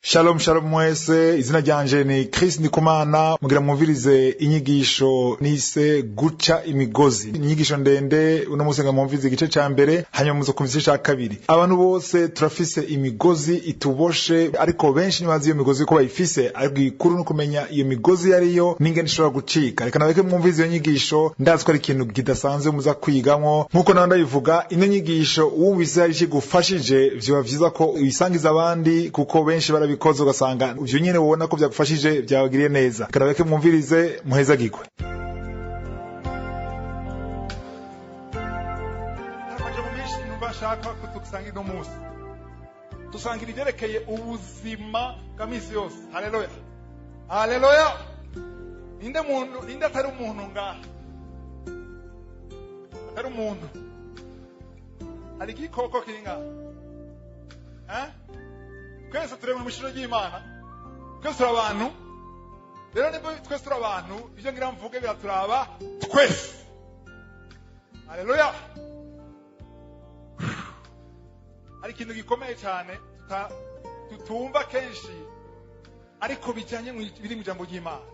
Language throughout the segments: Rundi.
Shalom shalom mwese, izina ryanje ni Chris Ndikumana, mugira mwumvirize inyigisho nise guca imigozi. Inyigisho ndende uno musenga mwumvirize igice ca mbere, hanyuma muzokumvise ica kabiri. Abantu bose turafise imigozi ituboshe, ariko benshi ntibazi iyo migozi ko bayifise, ariko ikuru no kumenya iyo migozi yariyo n'ingene ishobora gucika. Reka nabeke mwumvirize iyo nyigisho, ndazi ko ari ikintu kidasanzwe muza kwigamwo. Nkuko nawe ndabivuga, ino nyigisho wumvise hari ikigufashije, vyoba vyiza ko uyisangiza abandi, kuko benshi barabi kozo ugasanga ivyo nyene ubona ko byagufashije byabagiriye neza. Karabeke mwumvirize muhezagirwe. Amaje mu mishi numva shaka ko tukusangira umunsi. Tusangira ivyerekeye ubuzima bw'amisi yose. Haleluya. Haleluya. Ninde atari umuntu ngaha? Atari umuntu. Hari igikoko kiri ngaha? Twese turemwe mu ishusho ry'Imana, twese turi abantu. Rero niba twese turi abantu, ivyo ngira mvuge biraturaba twese. Haleluya. Ari ikintu gikomeye cyane tutumva kenshi, ariko bijanye biri mu jambo ry'Imana.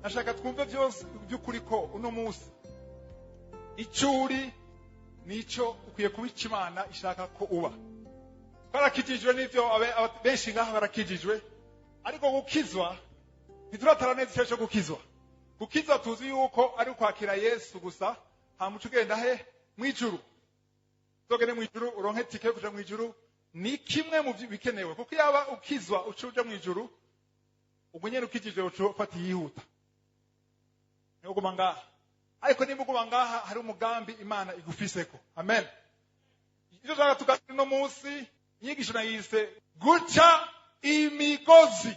Nashaka twumve byose by'ukuri ko uno munsi icuri nico ukwiye kubica Imana ishaka ko uba. Barakijijwe n'ivyo benshi ngaha barakijijwe, ariko gukizwa ntituratara neza icyo cyo gukizwa. Gukizwa tuzi yuko ari ukwakira Yesu gusa, hamuca ugenda he mwijuru. Togene mwijuru uronke tike kuja mwijuru, ni kimwe mu bikenewe, kuko yaba ukizwa ucuja mwijuru, ubwo nyene ukijijwe ufata yihuta. Niyo guma ngaha. Ariko niba uguma ngaha hari umugambi Imana igufiseko. Amen. Ivyo zara tuganira no munsi inyigisho nayise guca imigozi.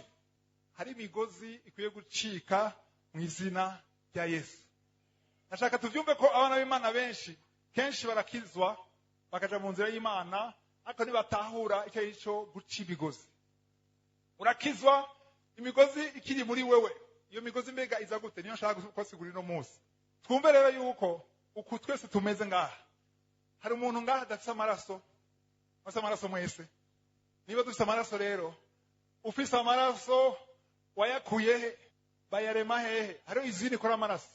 Hari imigozi ikwiye gucika mu izina rya Yesu. Nashaka tuvyumve ko abana b'Imana benshi kenshi barakizwa bakaja mu nzira y'Imana, ariko nibatahura icyo ico guca imigozi. Urakizwa imigozi ikiri muri wewe. Iyo migozi mbega iza gute? Niyo nshaka kwasigura no munsi. Twumve rero yuko uku twese tumeze ngaha. Hari umuntu ngaha adafise amaraso. Ufise amaraso mwese. Niba dufise amaraso rero, ufise amaraso wayakuye he? Bayarema hehe? Hariho izini kora amaraso.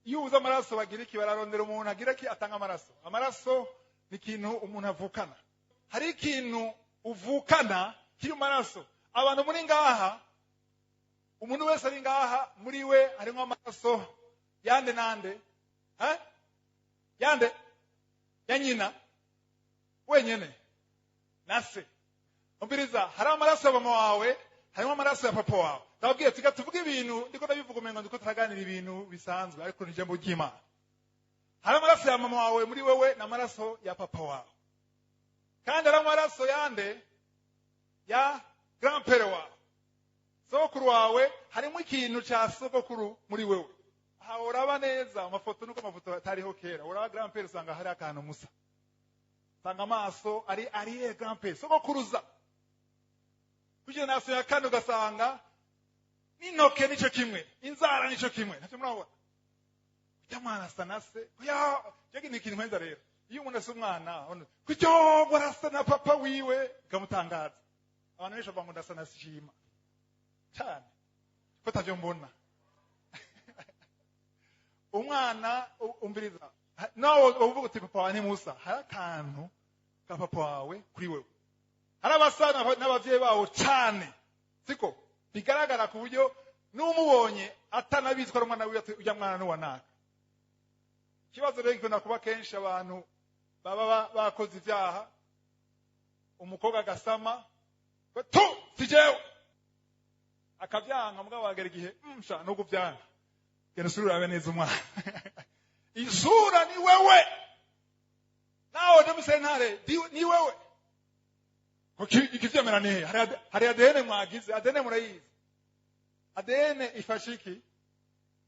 Iyo uza amaraso bagira iki? Bararondera umuntu agira iki atanga amaraso. Amaraso ni ikintu umuntu avukana. Hari ikintu uvukana kiri mu maraso. Abantu muri ngaha, umuntu wese ari ngaha muri we harimo amaraso yande nande. Yande ya nyina wenyene nase. Umbiriza, hari amaraso ya mama wawe, harimo amaraso ya papa wawe. Ndababwiye tuga tuvuge ibintu ndiko ndabivuga umenga ndiko turaganira ibintu bisanzwe, ariko ni jambo ry'Imana. Hari amaraso ya mama wawe muri wewe na amaraso ya papa wawe. Kandi hari amaraso yande ya grandpere wawe. Sokuru wawe harimo ikintu cya sokuru muri wewe. Aha uraba neza amafoto nuko amafoto atariho kera. Uraba grandpere usanga hari akantu musa. Sanga amaso ari grandpere sogokuruza. Kuje naso ya kane ugasanga n'intoke nico kimwe, inzara nico kimwe. Ntacyo murabona. Itamana sanase. Ya jegi nikintu mwenza rero. Iyo umuntu ase umwana, kucyo barasa na papa wiwe gamutangaza. Abantu benshi bavuga ngo ndasa na shima. Cyane. Ko tavyo mbona. Umwana umbiriza. Nawe uvuga uti papa wawe ni Musa, hari akantu ka papa wawe kuri wewe. Hari abasana n'abavyeyi bawo cyane. Siko bigaragara ku buryo n'umubonye atanabitwa umwana wiwe ujya mwana no wanaka. Kibazo rero gikunda kuba kenshi abantu baba bakoze ivyaha, umukobwa gasama tu sijewe akavyanga mugabo wagera igihe msha no kuvyanga gena sura abe neza umwana. Isura ni wewe. Nawe ndamusentare ni wewe. Ikivyemera ni hari ADN mwagize, ADN murayizi. ADN ifashiki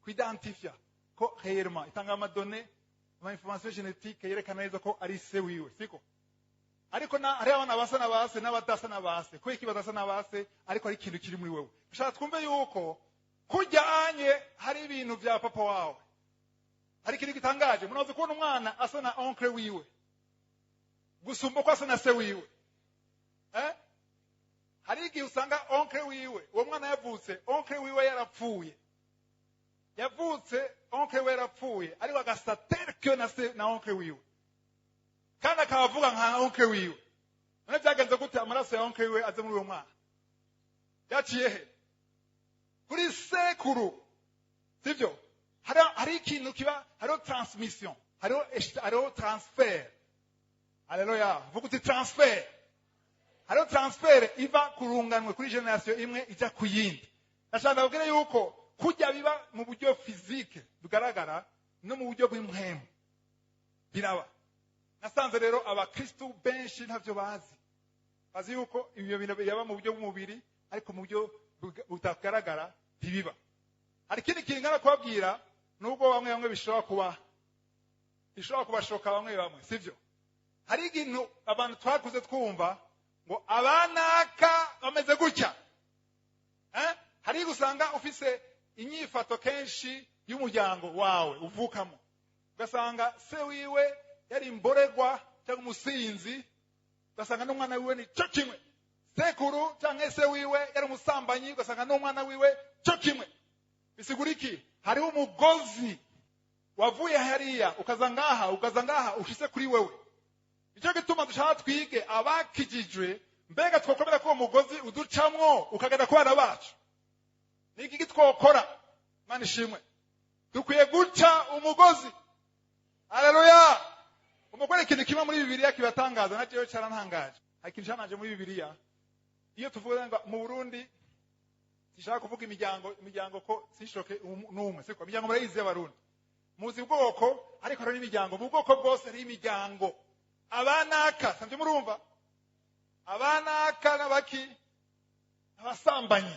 kuidentifia ko réellement itanga amadonnées, ama information génétique yerekana neza ko ari se wiwe, siko? Ariko hari abana basa na base n'abadasa na base. Ko iki badasa na base ariko ari ikintu kiri muri wewe. Ushaka twumve yuko kujyanye hari ibintu vya papa wawe. Hari ikintu gitangaje, munazi kubona umwana asa na oncle wiwe. Gusumba ko asa na se wiwe. hari igihe usanga onkle wiwe uwo mwana yavutse onkle wiwe yarapfuye onkle wiwe yarapfuye ariko agasaterke na onkle wiwe kandi akavuga nka onkle wiwe none byagenze gute amaraso ya onkle wiwe aze muri uwo mwana yaciye he kuri sekuru sivyo hari ikintu kiba hariho transmission hariho transfer haleluya vuga uti transfer hariho transfer iva kurunganwe kuri generation imwe ijya ku yindi ndashaka kubwira yuko kujya biba mu buryo physique bigaragara no mu buryo bw'impwemu biraba nasanze rero abakristo benshi ntavyo bazi yuko ibyo bintu biraba mu buryo bw'umubiri ariko mu buryo butagaragara ntibiba hari ikindi kintu ngana kubabwira nubwo bamwe bishobora kubashoka bamwe sivyo hari ikintu abantu twakuze twumva ngo abanaka bameze gutya hari gusanga ufise inyifato kenshi y'umuryango wawe uvukamo ugasanga se wiwe yari imboregwa cyangwa umusinzi ugasanga n'umwana wiwe ni cyo kimwe sekuru cyangwa se wiwe yari umusambanyi ugasanga n'umwana wiwe cyo kimwe bisigura iki hariho umugozi wavuye hariya ukaza ngaha ushise kuri wewe icyo gituma dushaka twige abakijijwe mbega twokomera ko uwo mugozi uducamwo ukagenda ku bana bacu niki gitwokora Mana ishimwe dukwiye guca umugozi haleluya umugore ikintu kimwe muri Bibiliya kibatangaza na cyo cyarantangaje ikintu cyanaje muri Bibiliya iyo tuvuga ngo mu Burundi sishaka kuvuga imiryango ko sishoke n'umwe siko imiryango murayizi y'abarundi muzi ubwoko ariko hari imiryango mu bwoko bwose ari imiryango abanaka sanze murumva abanaka n'abaki abasambanyi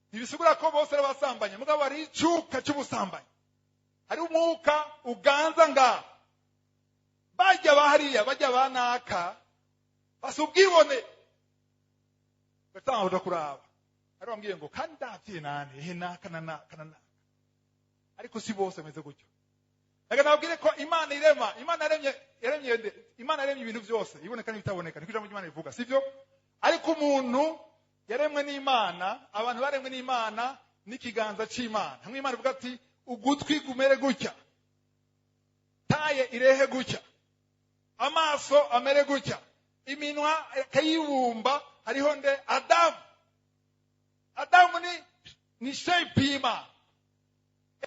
ntibisigura ko bose ari abasambanyi mugabo ari icuka cy'ubusambanyi hari umwuka uganza nga bajya abanaka basubwibone batanga kuraba ari bambwiye ngo kandi ndavye nane naka ariko si bose meze gutyo Ega nabwire ko Imana yaremye ibintu byose iboneka n'ibitaboneka niko ijambo ry'Imana rivuga sivyo ariko umuntu yaremwe n'Imana abantu baremwe n'Imana n'ikiganza c'Imana hamwe Imana ivuga ati ugutwi gumere gutya taye irehe gutya amaso amere gutya iminwa kayibumba hariho nde Adamu ni shape y'Imana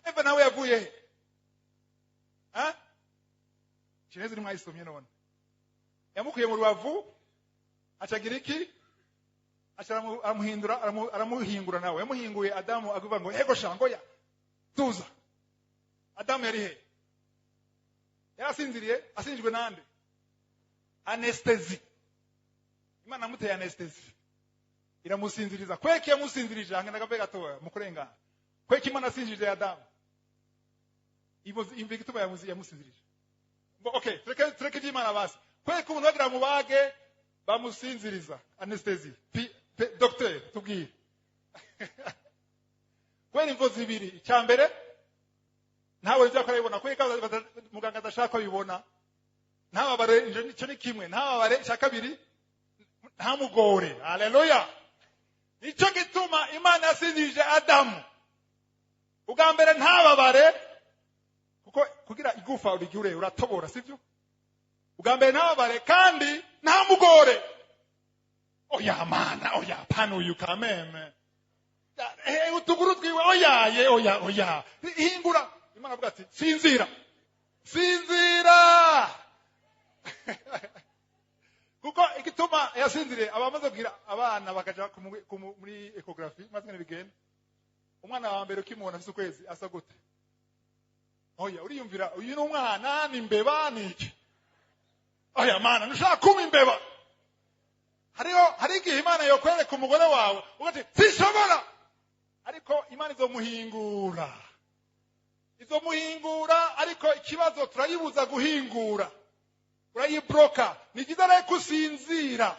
Eva nawe yavuye he Chinezi ni mwayisomye none yamukuye mu rubavu acagira iki aramuhingura nawe yamuhinguye Adamu avuga ngo ego shangoya tuza Adamu yari he yarasinziriye asinjwe nande anesthesi Imana muteye anesthesi iramusinziriza kweki yamusinzirije hanga ndagavega toya mukurengana kweki Imana asinjije Adamu ibo imvigituba yamusinzirije okay tureke vy'Imana basi kweki umuntu bagira mubage bamusinziriza anesthesi docteur tubwire kweri imvo zibiri icyambere ntawe nzakora ibona kweka muganga adashaka bibona ntababare icyo ni kimwe ntababare cya kabiri ntamugore haleluya nicyo gituma Imana yasinzirije Adamu ugambere ntababare kuko kugira igufa urigure uratobora sivyo ugambere ntababare kandi ntamugore oya mana oya pano uyu kameme utuguru twiwe oya hingura Imana avuga ati sinzira kuko igituma yasinzire abamaze kugira abana bakaja muri ecography maze bigenda umwana wa mbere ukimubona afite ukwezi asa gute oya uriyumvira uyu ni umwana ni imbeba niki oya mana nushaka kuma imbeba hari igihe Imana yokwereka umugore wawe ugati sishobora ariko Imana izomuhingura ariko ikibazo turayibuza guhingura urayibroka ni byiza rero kusinzira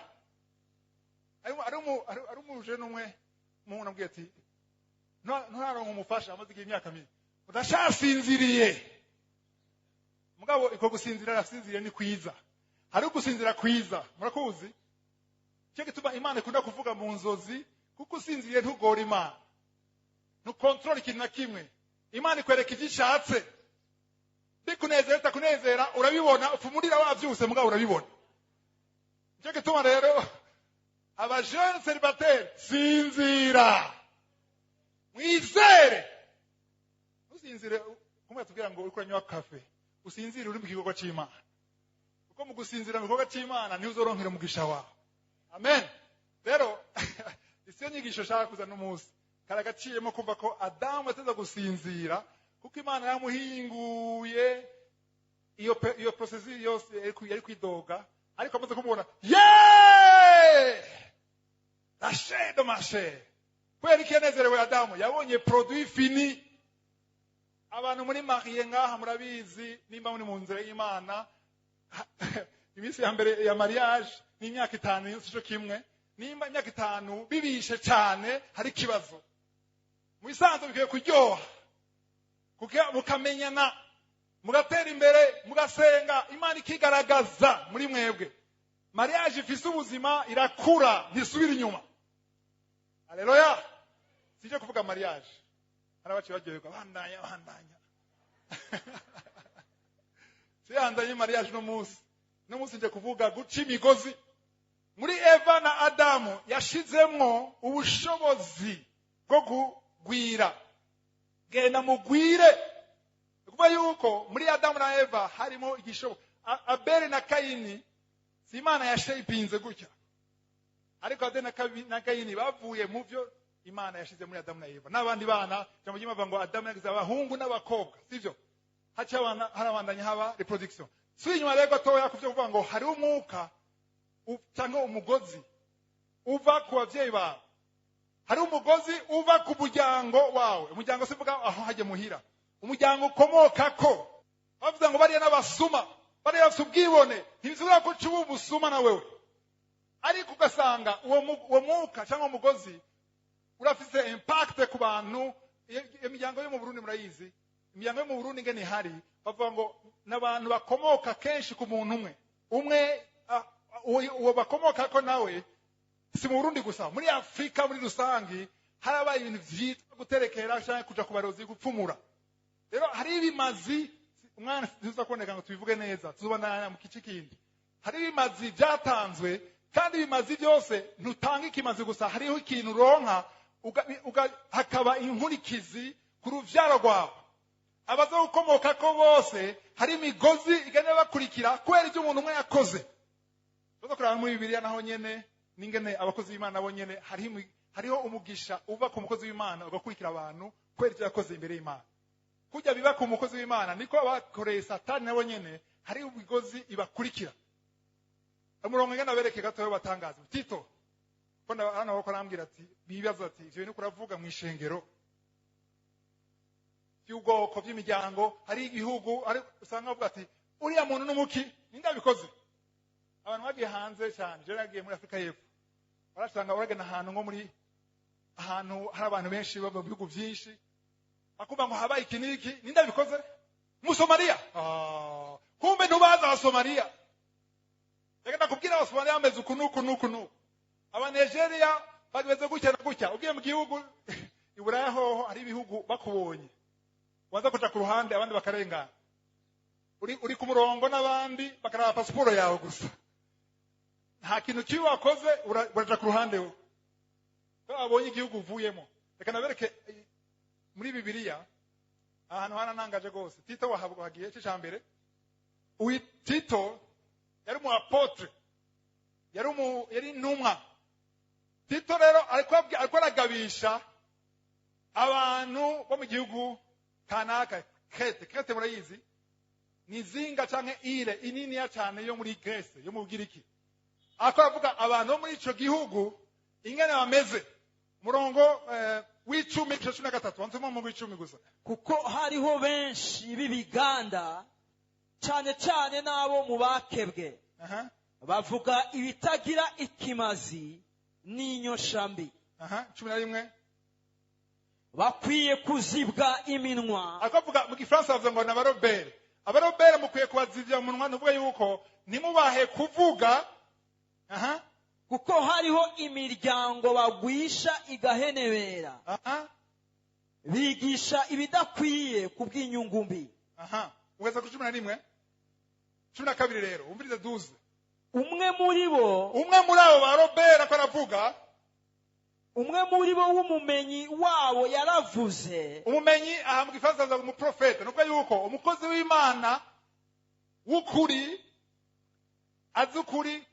ari umuje n'umwe umuntu ambwiye ati ntaronka umufasha amaze igihe imyaka myinshi udashasinziriye mugabo iko gusinzira arasinziriye ni kwiza hari ugusinzira kwiza murakuzi cyo gituma imana ikunda kuvuga mu nzozi kuko usinziriye ntugora imana ntukontorora ikintu na kimwe imana ikwereka icyo ishatse bikunezera bitakunezera urabibona upfumurira wabyuse mugabo urabibona cyo gituma rero abajene célibataire sinzira mwizere usinzire kumwe tubwira ngo uriko uranywa kafe usinzire uri mu gikorwa cy'Imana kuko mu gusinzira mu gikorwa cy'Imana niho uzoronkera umugisha wawe amen rero isi nyigisho shaka kuza n'umunsi karagaciyemo kumva ko Adamu ateza gusinzira kuko Imana yamuhinguye iyo processus yose yari kwidoga ariko amaze kumubona lâchez de marcher kubera ikenezerewe Adamu yabonye produit fini abantu muri mariye ngaha murabizi nimba muri mu nzira y'Imana iminsi ya mbere ya mariage ni imyaka 5 cyo kimwe nimba imyaka 5 bibishe cyane hari kibazo mu isanzwe bikwiye kuryoha kuko mukamenyana mugatera imbere mugasenga Imana ikigaragaza muri mwebwe mariage ifise ubuzima irakura ntisubira inyuma haleluya sije kuvuga mariage harabaci bagiye bandanya siyandanye mariage no munsi nje kuvuga guca imigozi muri Eva na Adamu yashizemwo ubushobozi bwo kugwira genda mugwire kuba yuko muri Adamu na Eva harimo igishobo Abeli na Kaini si Imana yashayipinze gutya ariko Abeli na Kaini bavuye mu byo Imana yashize muri Adamu na Eva n'abandi bana cyangwa cyimava ngo Adamu yagize abahungu n'abakobwa sivyo hacha abana harabandanya haba reproduction swinyuma rego toya kuvyo kuvuga ngo hari umwuka cyangwa umugozi uva ku bavyeyi bawe hari umugozi uva ku muryango wawe umuryango sivuga aho haje muhira umuryango ukomoka ko bavuga ngo bariya n'abasuma bariya subwibone ntibizura ko cuba ubusuma na wewe ariko ugasanga uwo mwuka cyangwa umugozi urafise impact ku bantu imiryango yo mu Burundi murayizi imiryango yo mu Burundi ngene hari bavuga ngo n'abantu bakomoka kenshi ku muntu umwe uwo bakomoka ko nawe si mu Burundi gusa muri Afrika muri rusangi harabaye ibintu vyitwa guterekera cyangwa kuja ku barozi gupfumura rero hari ibimazi umwana tuza kuboneka ngo tubivuge neza tuzobana mu kici kindi hari ibimazi byatanzwe kandi ibimazi byose ntutanga ikimazi gusa hariho ikintu uronka hakaba inkurikizi ku ruvyaro rwawe abaza gukomoka ko bose hari imigozi igenda bakurikira kubera ibyo umuntu umwe yakoze tuza kuraba muri Bibiliya naho nyene ningene abakozi b'Imana nabo nyene hariho umugisha uva ku mukozi w'Imana ugakurikira abantu kubera ibyo yakoze imbere y'Imana kujya biba ku mukozi w'Imana niko abakoreye Satani nabo nyene hari imigozi ibakurikira umurongo ngena bereke gatoyo batangaza Tito kona hano bako arambwira ati bibaza ati ivyo ni kuravuga mu ishengero y'ubwoko by'imiryango hari igihugu ari usanga bavuga ati uriya muntu n'umuki nindabikoze abantu bagiye hanze cyane je nagiye muri Afrika y'Epfo barasanga uragena ahantu nko muri ahantu hari abantu benshi bava mu bihugu byinshi akuvuga ngo habaye ikiniki nindabikoze mu Somalia kumbe ntubaza wa Somalia reka kubwira wa Somalia ameze uku aba Nigeria bageze gutya na gutya ugiye mu gihugu iburaya hoho ari ibihugu bakubonye waza kuja ku ruhande abandi bakarengana uri ku murongo n'abandi bakaraba passport yawe gusa nta kintu kibi wakoze uraja ku ruhande we abonye igihugu uvuyemo reka nabereke muri Bibiliya ahantu haranangaje gose Tito wahabwa hagiye cyambere uyu Tito yari mu apotre yari intumwa Tito rero ariko aragabisha abantu bo mu gihugu kanaka Crete murayizi nizinga canke ile inini ya cyane yo muri Greece yo mu Bugiriki avuga abantu bo muri ico gihugu ingene bameze murongo w'icumi cyo 13 wanzemo mu w'icumi gusa kuko hariho benshi bibiganda cyane nabo mu bakebwe bavuga ibitagira ikimazi n'inyoshambi 11 bakwiye kuzibwa iminwa akavuga mu Gifaransa bavuga ngo abarobere mukwiye kubazivya mu munwa nuvuga yuko nimubahe kuvuga kuko hariho imiryango bagwisha igahenebera aha bigisha ibidakwiye kubw'inyungu mbi. aha ugeze ku 11 12 rero umvirize 12 umwe muri bo abo ba Robert ko aravuga umwe muri bo w'umumenyi wabo yaravuze. umumenyi aha mu gifaransa aza umuprofete nuko yuko umukozi w'Imana w'ukuri azukuri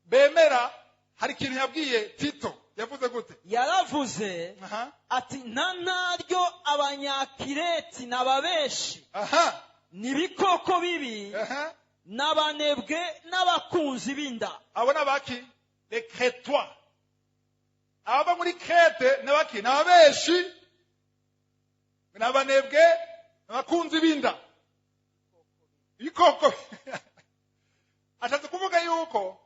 bemera hari ikintu yabwiye Tito yavuze gute yaravuze aha ati nta naryo abanyakireti n'ababeshi aha n'ibikoko bibi aha n'abanebwe n'abakunzi b'inda. abo nabaki les Crétois aba muri Crete nabaki nababeshi nabanebwe nabakunzi binda ikoko ashatse kuvuga yuko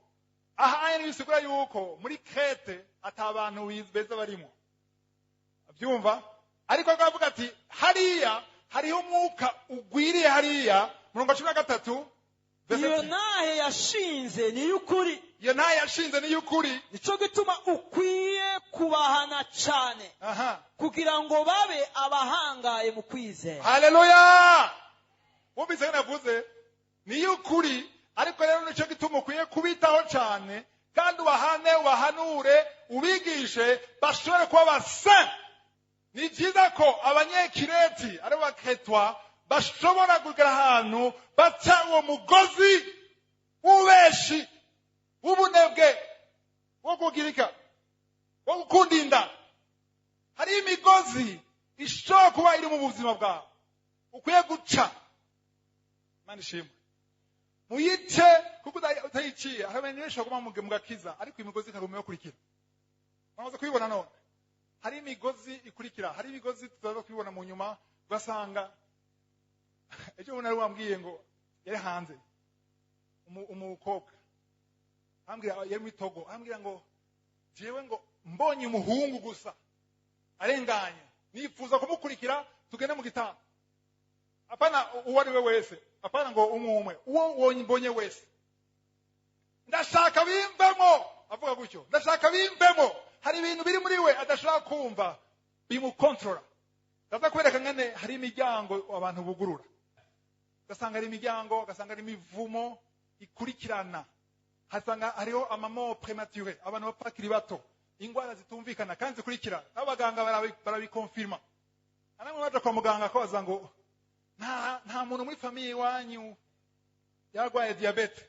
aha aya bisigura yuko muri Crete atabantu beza barimo abyumva ariko akavuga ati hariya hariho umwuka ugwiriye hariya 13 iyo nahe yashinze ni y'ukuri. iyo nahe yashinze ni y'ukuri. Nico gituma ukwiye kubahana cyane aha kugira ngo babe abahangaye mu kwizera. haleluya wumvise navuze ni y'ukuri ariko rero nico gituma ukwiye kubitaho cyane kandi ubahanure ubigishe bashobore kuba basa. ni byiza ko abanyekireti ari bakretwa bashobora kugera ahantu baca uwo mugozi w'ubeshi w'ubunebwe wo kugirika wo gukundinda. hari imigozi ishobora kuba iri mu buzima bwawe ukwiye guca. Imana ishimwe muyice kuko utayiciye hari abantu benshi baguma mu gakiza ariko imigozi ikaguma yokurikira. Mwamaze kubibona none hari imigozi ikurikira hari imigozi tutaza kubibona mu nyuma ugasanga ejo bundi ari wambwiye ngo yari hanze umukobwa ambwira yari muri Togo ambwira ngo jewe ngo mbonye umuhungu gusa arenganye nifuza kumukurikira tugende mu gitanda. Apana uwo ari we wese apana ngo umwe uwo mbonye wese ndashaka bimvemo avuga gutyo ndashaka bimvemo. hari ibintu biri muri we adashaka kumva bimukontrola. ndaza kwereka ngene hari imiryango abantu bugurura gasanga ari imiryango gasanga ari imivumo ikurikirana hasanga hariho amamo premature abantu bapakiri bato ingwara zitumvikana kandi zikurikira abaganga barabikonfirma. anamwe baje kwa muganga ko bazango nta muntu muri famille wanyu yarwaye diabete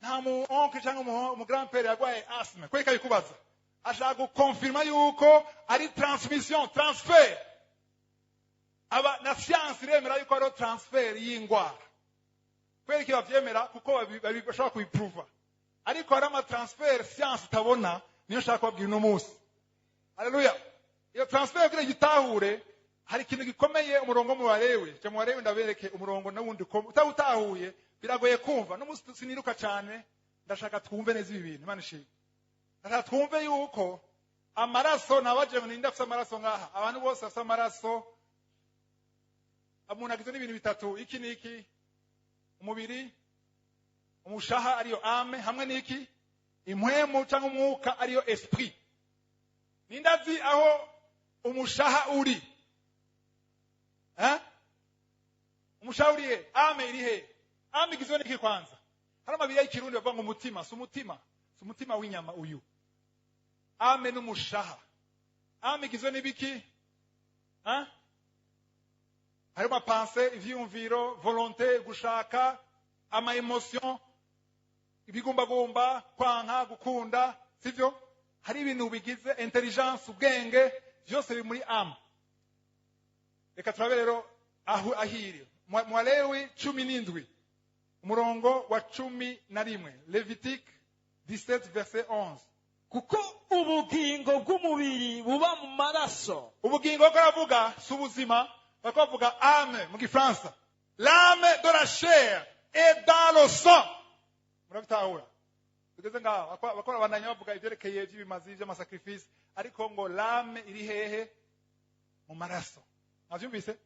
nta mu oncle cyangwa mu grand père yarwaye asthme kweka bikubaza ashaka gukonfirma yuko ari transmission transfer. aba na science iremera yuko ari transfer y'ingwara kweli kiba byemera kuko bashaka kubiprova ariko hari ama transfer science itabona niyo shaka kubabwira no munsi. Haleluya. iyo transfer kire gitahure hari ikintu gikomeye umurongo mu barewe cyo mu barewe ndabereke umurongo nawundi utawutahuye biragoye kumva no munsi siniruka cyane ndashaka twumve neza ibi bintu. Imana ishimwe ndashaka twumve yuko amaraso nabaje ninda afite amaraso ngaha abantu bose afite amaraso umuntu agizwe n'ibintu bitatu iki niki umubiri umushaha ariyo ame hamwe niki impwemu cyangwa umwuka ariyo esprit. nindazi aho umushaha uri umushaha uri he ame iri he ame igizwe n'iki kwanza hari amabiri y'ikirundi bavuga ngo umutima si umutima w'inyama uyu ame n'umushaha ame igizwe n'ibiki harimo apanse ivyumviro volonté gushaka ama emotion ibigumbagumba kwanka gukunda sivyo hari ibintu bigize intelligence ubwenge byose biri muri ame. reka turabe rero ahiri Mwalewi 17 umurongo wa 11 Levitique 17 verset 11 kuko ubugingo bw'umubiri buba mu maraso. ubugingo bw'aravuga si ubuzima bakavuga âme mu gifaransa. l'âme de la chair est dans le sang. murabitahura tugeze ngaho bakora bandanya bavuga ibyerekeye by'ibimazi by'amasacrifice ariko ngo l'âme iri hehe mu maraso. navyumvise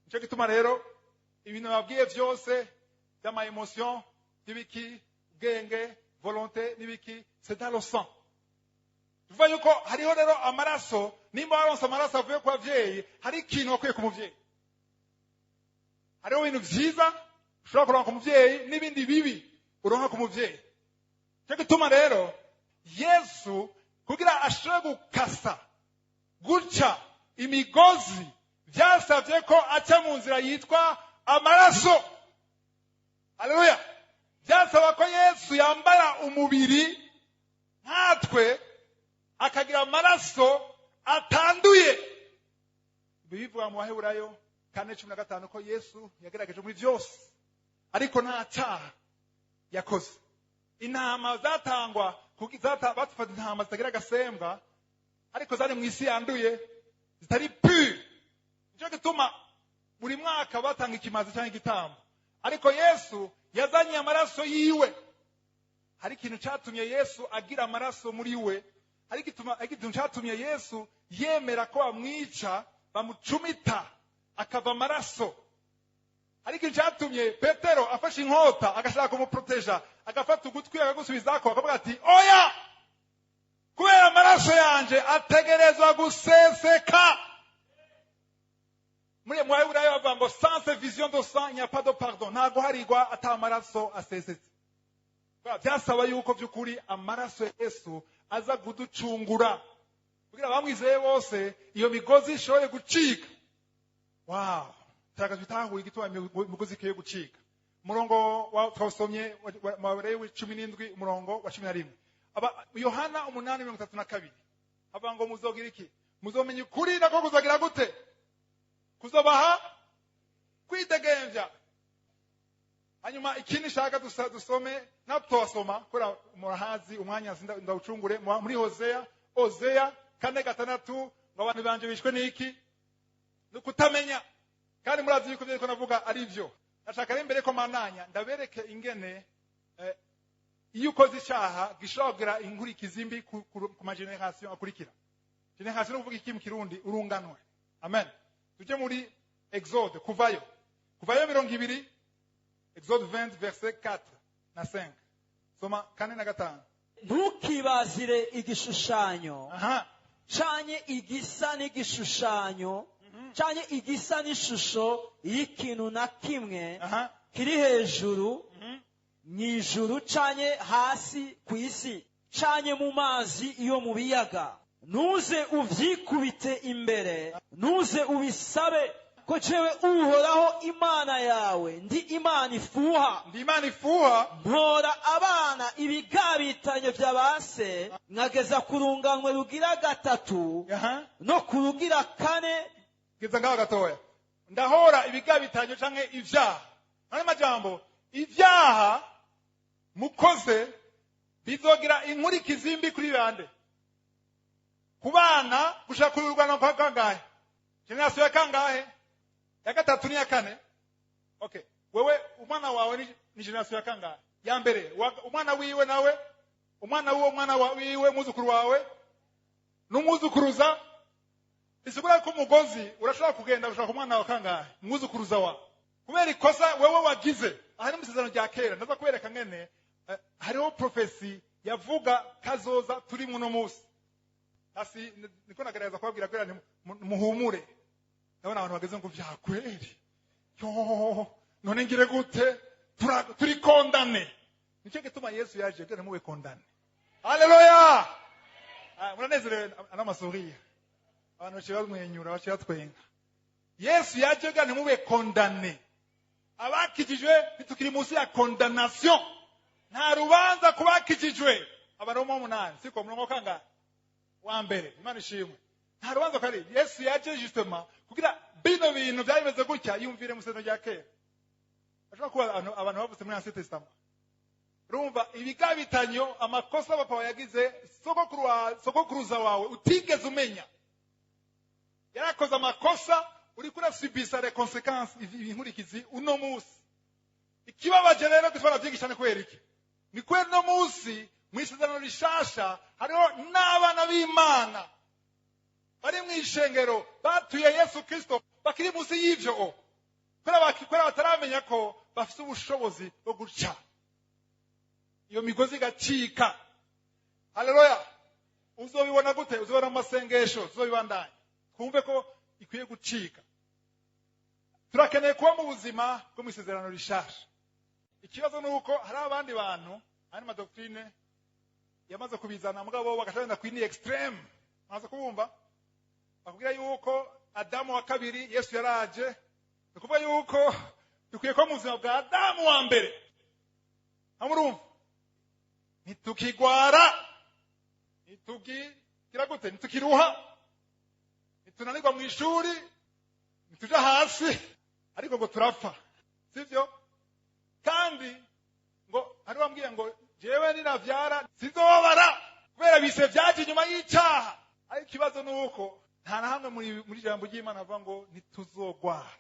nicyo gituma rero ibintu babwiye byose by'ama emotion n'ibiki ubwenge volonté n'ibiki c'est dans le sang. Tuvuga yuko hariho rero amaraso, nimba waronse amaraso avuye ku bavyeyi, hari ikintu wakwiye ku muvyeyi. Hariho ibintu vyiza ushobora kuronka ku muvyeyi n'ibindi bibi uronka ku muvyeyi. Cyo gituma rero Yesu kugira ashobore gukasa guca imigozi byasabye ko aca mu nzira yitwa amaraso. Haleluya. Byasaba ko Yesu yambara umubiri nkatwe akagira amaraso atanduye. Bivuga mu Baheburayo 4:15 ko Yesu yagerageje muri byose ariko nta cyaha yakoze. Intama zatangwa batufata intama zitagira agasembwa ariko zari mu isi yanduye zitari pure. Nicyo gituma buri mwaka batanga ikimazi cyangwa igitambo, ariko Yesu yazanye amaraso yiwe. Hari ikintu cyatumye Yesu agira amaraso muri we, hari ikintu cyatumye Yesu yemera ko bamwica bamucumita akava amaraso. Hari ikintu cyatumye Petero afashe inkota agashaka kumuproteja, agafata ugutwi akagusubizako akavuga ati oya, kubera amaraso yanje ategerezwa guseseka. Muri Baheburayo bavuga ngo sans effusion de sang il n'y a pas de pardon. Ntago harigwa ata amaraso asesetse. Byasaba yuko by'ukuri amaraso ya Yesu aza kuducungura kugira bamwizeye bose iyo migozi ishobore gucika. Wow, taka twitahuye igituma imigozi ikiye gucika. Umurongo twasomye mu Baheburayo 17 umurongo wa 11. Yohana 8:32 avuga ngo muzogira iki? Muzomenya ukuri nako kuzagira gute? Kuzobaha kwidegemvya. Hanyuma ikindi shaka dusome natosoma kora murahazi umwanya ndawucungure muri Hosea 4:6 ngo abantu banje bishwe niki? Nukutamenya. Kandi murazi yuko byo navuga ari byo. Nashaka rero imbere ko mananya ndabereke ingene iyo ukoze icyaha gishobora inkurikizi mbi ku mageneration akurikira. Generation no kuvuga iki mu Kirundi urunganwe. Amen. Tujye muri Exode kuvayo 20, Exode 20 verset 4 na 5. Soma 4 na 5. Ntukibazire igishushanyo canye igisa n'igishushanyo canye igisa n'ishusho y'ikintu na kimwe kiri hejuru mw'ijuru canye hasi ku isi canye mu mazi iyo mu biyaga. Nuze uvyikubite imbere, nuze ubisabe ko jewe uhoraho Imana yawe ndi Imana ifuha. Ndi Imana ifuha. Mpora abana ibigabitanyo by'abase nkageza kurunganwe rugira 3 no kurugira 4. Geza ngaho gatoya. Ndahora ibigabitanyo canke ivyaha. None majambo ivyaha mukoze bizogira inkurikizi mbi kuri bande. Kubana gushaka kururwana kwa kangahe? Generation ya kangahe? Ya 3 ni ya 4. Okay. Wewe umwana wawe ni generation ya kangahe? Ya mbere. Umwana wiwe nawe, umwana wiwe muzukuru wawe, n'umuzukuruza. Isubira ko umugozi urashaka kugenda ushaka umwana wa kangahe? Muzukuruza wa. Kubera ikosa wewe wagize. Aha ni musezerano rya kera. Ndaza kubereka ngene hariho prophecy yavuga kazoza turi muno musi. Asi niko nagereza kubabwira kwera muhumure. Nabona abantu bageze ngo vyakweri. Yo, none ngire gute? Turi kondane. Nicyo gituma Yesu yaje kugira muwe kondane. Haleluya! Muranezere anamasuriye. Abantu bashira bamwenyura bashira twenga. Yesu yaje kugira muwe kondane. Abakijijwe bitukiri munsi ya condamnation. Nta rubanza kubakijijwe. Abaroma 8 siko murongo kanga wa mbere. Imana ishimwe. Nta rubanza kari. Yesu yaje justement kugira bino bintu byabimeze gutya yumvire museno rya kera. Ashobora kuba abantu bavutse muri Ancien Testament. Rumva ibigabitanyo amakosa bapa yagize sogokuruza wawe utigeze umenya. Yarakoze amakosa uri kura subisa les conséquences inkurikizi uno musi. Ikibabaje rero gitwara byigishane kwera iki? Ni kwera no musi mwisezerano rishasha hariho n'abana b'Imana bari mwishengero batuye Yesu Kristo bakiri musi y'ivyo kwera bataramenya ko bafite ubushobozi bwo guca iyo migozi gacika. Haleluya. Uzobibona gute? Uzobona amasengesho, uzobibandanya. Twumve ko ikwiye gucika. Turakeneye kuba mu buzima bwo mu isezerano rishasha. Ikibazo nuko hari abandi bantu, ari madoctrine yamaze kubizana mugabo bagashaka kwini extreme. Maze kubumva bakubwira yuko Adamu wa kabiri Yesu yaraje, ukuvuga yuko dukwiye ko mu buzima bwa Adamu wa mbere. Amurumva nitukigwara, nitugira gute, nitukiruha, nitunanirwa mu ishuri, nituja hasi, ariko ngo turapfa, sivyo? Kandi ngo hari bambwiye ngo jewe ninavyara sizobabara kubera bise vyaje nyuma y'icyaha. Ariko ikibazo nuko nta na hamwe muri jambo ry'Imana avuga ngo ntituzogwara.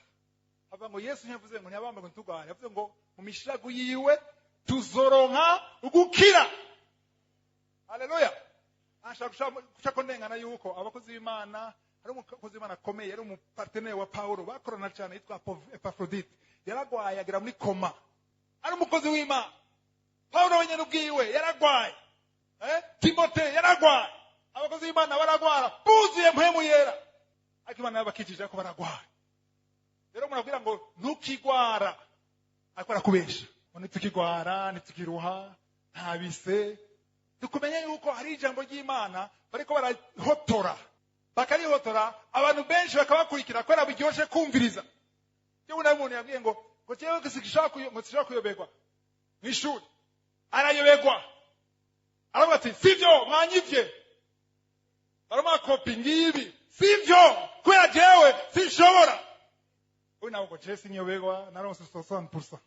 Avuga ngo Yesu ntiyavuze ngo ntiyabamba ngo ntitugware, yavuze ngo mu mishirago yiwe tuzoronka ugukira. Haleluya. Ashaka kondengana yuko abakozi b'Imana, hari umukozi w'Imana akomeye, yari umupartenere wa Paulo, bakorana cyane, yitwa Epafrodite. Yaragwaye agera muri koma. Ari umukozi w'Imana. Paulo wenyine ubwiwe yaragwaye. Timote yaragwaye. Abakozi b'Imana baragwara, buzuye mpemu yera. Ariko Imana yabakijije ko baragwara. Rero murabwira ngo ntukigwara. Ariko arakubesha. Nitukigwara, nitukiruha, ntabise. Dukumenye yuko hari ijambo ry'Imana bariko barahotora. Bakarihotora, abantu benshi bakabakurikira kwera biryoshe kumviriza. Cyo umuntu yabwiye ngo jewe kisishaka kuyobegwa. Mwishuri arayobegwa. Aravuga ati sivyo mwanyivye. Baroma kopi ngibi. Sivyo kwera jewe sinshobora. Una uko Jesse nyobegwa naronse 60%.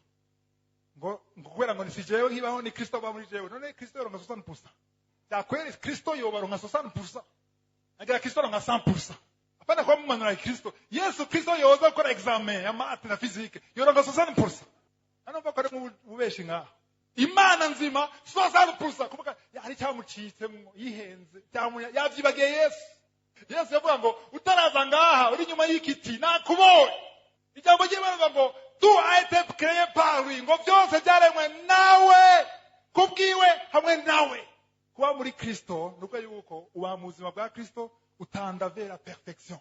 Ngo kwera ngo nisijewe nkibaho ni Kristo ba muri jewe. None Kristo yoronka 60%. Ya kwera Kristo yobaronka 60%. Agira Kristo yoronka 100%. Apana kwa mmanura Kristo. Yesu Kristo yoza gukora examen ya math na physique. Yoronka 60%. Anumva ko ari mu bubeshi ngaho. Imana nzima 60%. Kuvuga hari cyamucitse yihenze. Yavyibagiye Yesu. Yesu yavuga ngo utaraza ngaha uri nyuma y'ikiti nakuboye. Ijambo ry'Imana ngo tu a été créé par lui. Ngo byose byaremwe nawe, kubwiwe hamwe nawe. Kuba muri Kristo nuko yuko uba mu buzima bwa Kristo utandavera perfection.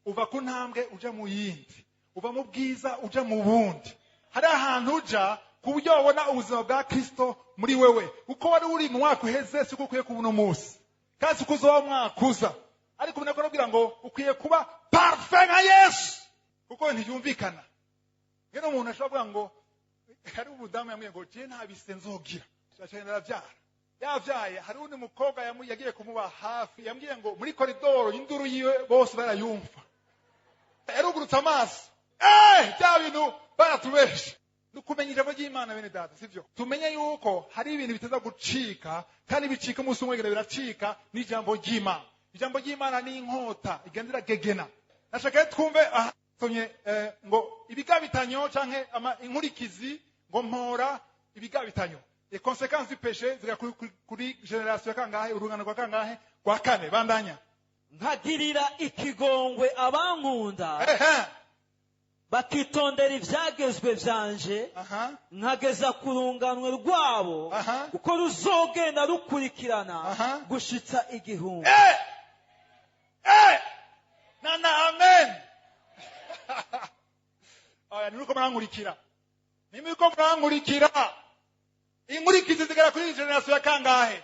Uva ku ntambwe uja mu yindi. Uva mu bwiza uja mu bundi. Hari ahantu uja ku buryo wabona ubuzima bwa Kristo muri wewe. Uko wari uri mu mwaka uheze siko ukwiye kuba uno munsi. Kandi kuzoba mwakuza. Ariko ubona ko nabwira ngo ukwiye kuba parfait nka Yesu. Kuko ntiyumvikana. Ngeno umuntu ashobora ngo hari ubudamu yamwiye ngo je ntabise nzogira. Cyane naravyara. Yavyaye hari undi mukobwa yagiye kumuba hafi, yambwiye ngo muri koridoro induru yiwe bose barayumva. Yarugurutse amaso. Bya bintu baratubesha. Dukumenye ijambo ry'Imana bene data, sivyo? Tumenye yuko hari ibintu biteza gucika, kandi bicika umunsi umwe biracika n'ijambo ry'Imana. Ijambo ry'Imana ni inkota igendera gegena. Nashaka twumve sonye ngo ibigabitanyo canke inkurikizi ngo mpora ibigabitanyo. Les conséquences du péché zira kuri generation kangahe, urungano kwa kangahe, kwa kane bandanya. Nkagirira ikigongwe abankunda bakitondera ivyagezwe vyanje, nkageza ku runganwe rwabo uko ruzogenda rukurikirana gushitsa igihumbi. Nana amen. Aya nuko mwankurikira. Nimiko mwankurikira. Inkurikizi zigera kuri generation ya kangahe?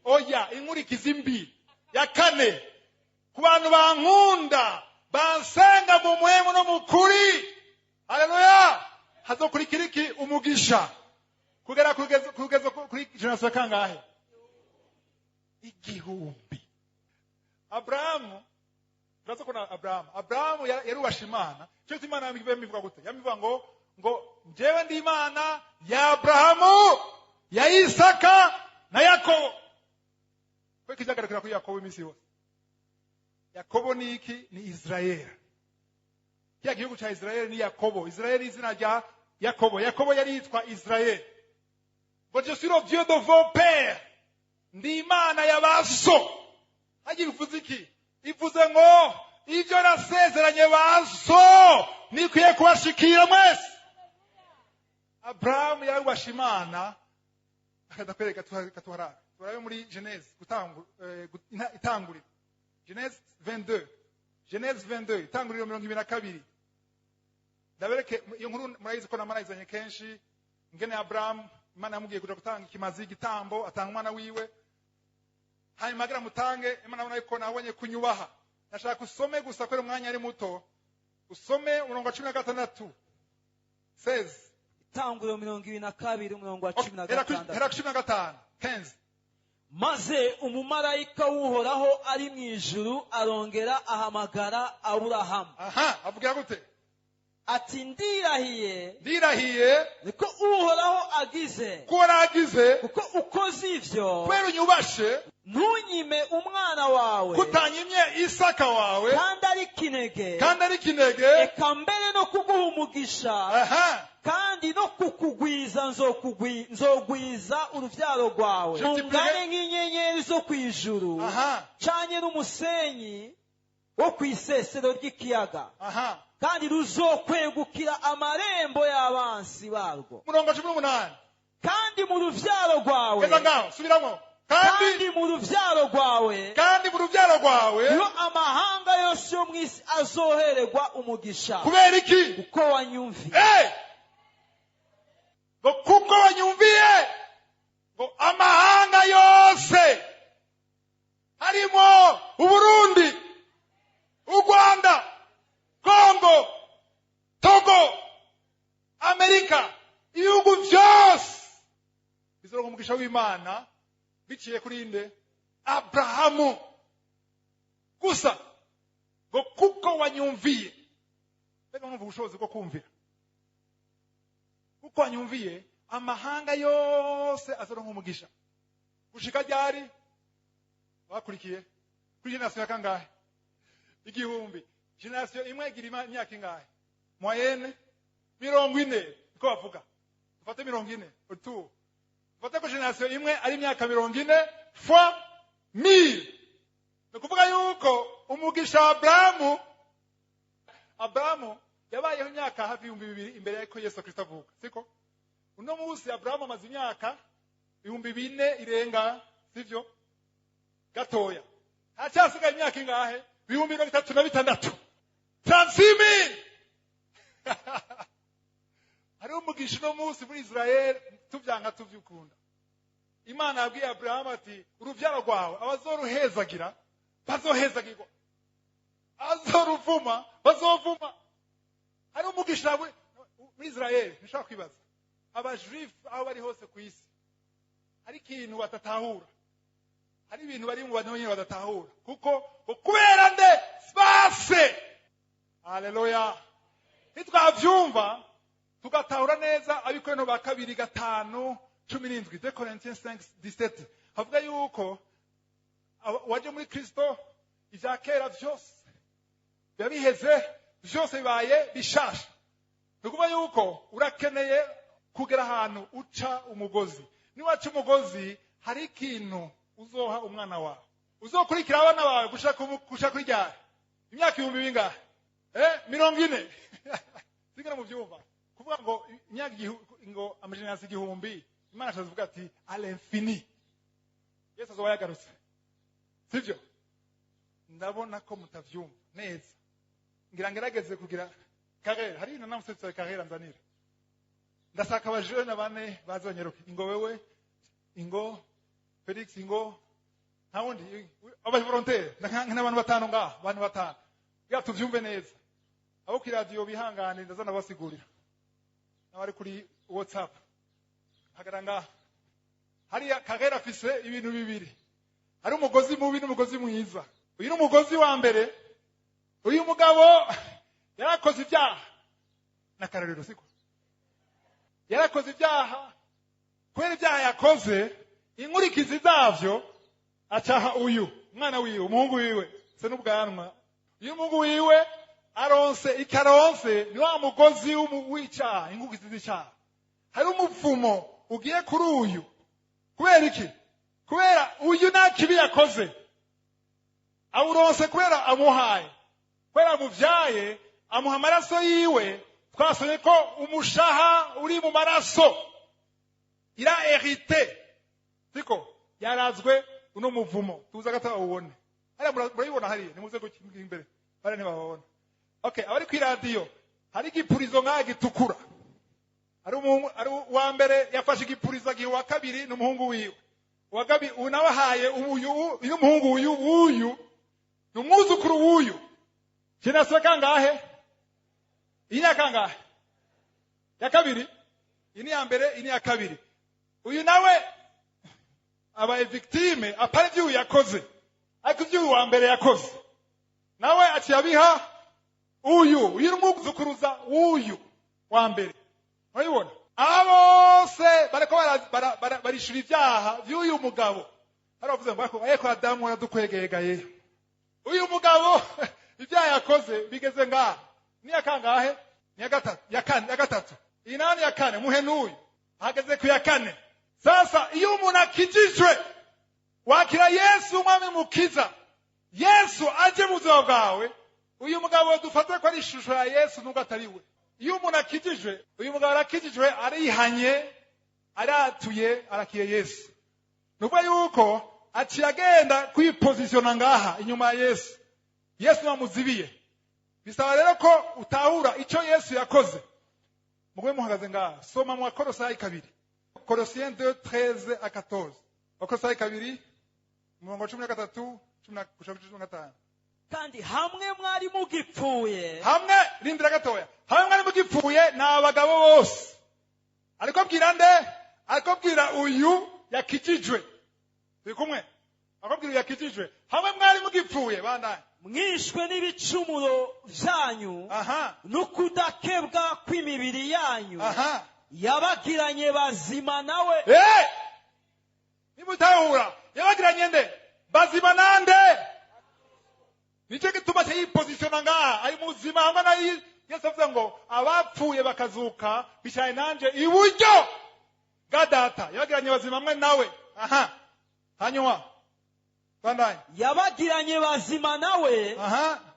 Oya, inkurikizi mbi ya kane. Ku bantu bankunda, bansenga mu muhemu no mukuri. Haleluya. Hazokurikira iki? Umugisha. Kugera kuri generation ya kangahe? Igihumbi. Abrahamu, turaza kuna Abrahamu yarubasha Imana. Cyo Imana yamivuga gute? Yamivuga ngo njyewe ndi Imana ya Abrahamu, ya Isaka na Yakobo. Kwa kizagarukira kuri Yakobo imisi yose. Yakobo ni iki? Ni Israeli. Kya gihugu cha Israeli ni Yakobo. Israeli izina rya Yakobo. Yakobo yari yitwa Israeli. But je suis le Dieu de vos pères. Ndi Imana ya baso. Haji bivuze iki? Ivuze ngo ibyo nasezeranye baso nikwiye kubashikira mwese. Abraham yarubasha Imana akadakwereka tuharara. turabe muri Genèse itanguriro Genèse 22 Genèse 22 itanguriro 22 ndabereke iyo nkuru murayizi ko namarayizanye kenshi ngene Abraham Imana yamubwiye kuja gutanga ikimazi igitambo atanga umwana wiwe hanyuma agira mutange Imana abona yuko nabonye kunyubaha nashaka usome gusa kwera umwanya ari muto usome umurongo wa 16 16 itanguriro 22 umurongo wa 16 hera 15 maze umumarayika w'uhoraho ari mu ijuru arongera ahamagara Aburahamu avuga gute ati ndirahiye niko uhoraho agize kuko ukoze ivyo kwera unyubashe ntunyime umwana wawe kutanyimye Isaka wawe kandi ari kinege eka mbere no kuguha umugisha kandi no kukugwiza nzogwiza uruvyaro rwawe ungane nk'inyenyeri zo kwijuru canye n'umusenyi wo kwisesero ry'ikiyaga kandi ruzokwegukira amarembo y'abansi barwo. Murongo 18 kandi mu ruvyaro rwawe subiramo kandi mu ruvyaro rwawe niho amahanga yose yo mw'isi azohererwa umugisha. Kubera iki? Kuko wanyumviye. Kuko wanyumviye ngo amahanga yose harimo Uburundi, u Rwanda, Kongo, Togo, Amerika, ibihugu byose bizoronka umugisha w'Imana biciye kuri inde? Abrahamu. Gusa ngo kuko wanyumviye. Mbega mwumva ubushobozi bwo kumvira. Kuko wanyumviye amahanga yose azoronka umugisha. Gushika ryari? Wakurikiye kuri generation kangahe? Igihumbi. Generation imwe igira imyaka ingahe? Moyenne 40 niko bavuga. Ufate 40 utu. Ufate ko generation imwe ari imyaka 40 fois 1000. Nukuvuga yuko umugisha wa Abrahamu yabayeho imyaka hafi 2000 imbere y'uko Yesu Kristo avuka. Siko? Uno munsi Abrahamu amaze imyaka 4000 irenga, sivyo? Gatoya. Hacyasigaye imyaka ingahe? 3600. 36,000. Hari umugisha no munsi muri Israel tuvyanga tuvyukunda. Imana yabwiye Abrahamu ati uruvyaro rwawe abazoruhezagira bazohezagirwa. Azoruvuma bazovuma. Hari umugisha muri Israel nshaka kwibaza. Abajuif aho bari hose ku isi. Hari ikintu batatahura. Hari ibintu bari mu bantu nyine badatahura. Kuko kubera nde spase. Haleluya. Nitwavyumva tugatahura neza abikorano ba 2:5 17 2 Corinthians 5:17 havuga yuko waje muri Kristo ivya kera vyose yabiheze vyose bibaye bishasha. Nukuvuga yuko urakeneye kugera ahantu uca umugozi. Niwaca umugozi hari ikintu uzoha umwana wawe. Uzokurikira abana bawe gushaka kuri ryari? Imyaka 1000 bingahe? 40. Sigara mu byumva. Kuvuga ngo imyaka ngo amajenerasi 1000 Imana azavuga ati à l'infini. Yesu azoba yagarutse. Sivyo? Ndabona ko mutavyumva neza. Ngira ngerageze kugira carrière. Hari namusetse carrière nzanira. Ndasaka abajene bane bazonyeruka. Ingo wewe, ingo Felix, ingo ntawundi aba volontaire. Nk'abantu batanu ngaha, abantu batanu. Ya tuvyumve neza. Abo kuri radio bihangane ndazana basigurira. Nabari kuri WhatsApp. Hagaranga hari kagera afise ibintu bibiri. Hari umugozi mubi n'umugozi mwiza. Uyu n'umugozi wa mbere. Uyu mugabo yarakoze ibyaha. Nakarerero siko. Yarakoze ibyaha. Kwera ibyaha yakoze inkurikizi zavyo acaha uyu mwana wiwe umuhungu wiwe se n'ubwanwa. Uyu muhungu wiwe ikaronse ni wa mugozi w'icyaha inkurikizi z'icyaha. Hari umupfumo ugiye kuri uyu. Kubera iki? Kubera uyu nta kibi yakoze. Awuronse kubera amuhaye. Kubera amuvyaye amuha amaraso yiwe. Twasonye ko umushaha uri mu maraso ira hérité. Siko yarazwe uno muvumo tuza gata ubone hariya murayibona hariya nimuze gukinga imbere bari ntibabona. Okay, abari ku radio hari igipurizo ngaha gitukura, ari uwa mbere yafashe igipurizo gihe wa kabiri n'umuhungu wiwe, wa kabiri unabahaye uyu umuhungu uyu n'umwuzukuru w'uyu kinaswe kangahe inya kangahe ya kabiri ini ya mbere ini ya kabiri. Uyu nawe aba victime apari byu yakoze ariko byu wa mbere yakoze nawe aciyabiha uyu n'umuzukuruza w'uyu wa mbere. Urabibona abose bareko barishura ibyaha by'uyu mugabo baravuze ngo ariko Adamu yadukwegeye uyu mugabo ibyaha yakoze bigeze ngaha ni yakangahe ni ya gatatu inani ya kane muhe n'uyu hageze ku ya kane. Sasa iyo umuntu akijijwe wakira Yesu umwami mukiza, Yesu aje mu buzima bwawe, uyu mugabo dufate ko ari ishusho ya Yesu nubwo atari we. Iyo umuntu akijijwe, uyu mugabo arakijijwe arihanye aratuye arakiye Yesu, nubwo yuko aciye agenda kwipositiona ngaha inyuma ya Yesu. Yesu namuzibiye. Bisaba rero ko utahura icyo Yesu yakoze. Mugwe muhagaze ngaha soma mu Kolosai 2 Colossiens 2:13-14. Kolosai 2 umurongo 13-15. kandi hamwe mwari mugipfuye, hamwe rindira gatoya, hamwe mwari mugipfuye n'abagabo bose. Ariko bwira nde? Ariko bwira uyu yakijijwe. Bikumwe akobwira yakijijwe hamwe mwari mugipfuye bandanye mwishwe n'ibicumuro byanyu n'ukudakebwa kw'imibiri yanyu, yabagiranye bazima nawe. Nimutahura yabagiranye nde? Bazima nande? Nico gituma cy'ipositiona ngaha ari muzima hamwe na Yesu avuze ngo abapfuye bakazuka bicaye nanje iburyo bwa Data. Yabagiranye bazima hamwe nawe. Hanyuma bandanye yabagiranye bazima nawe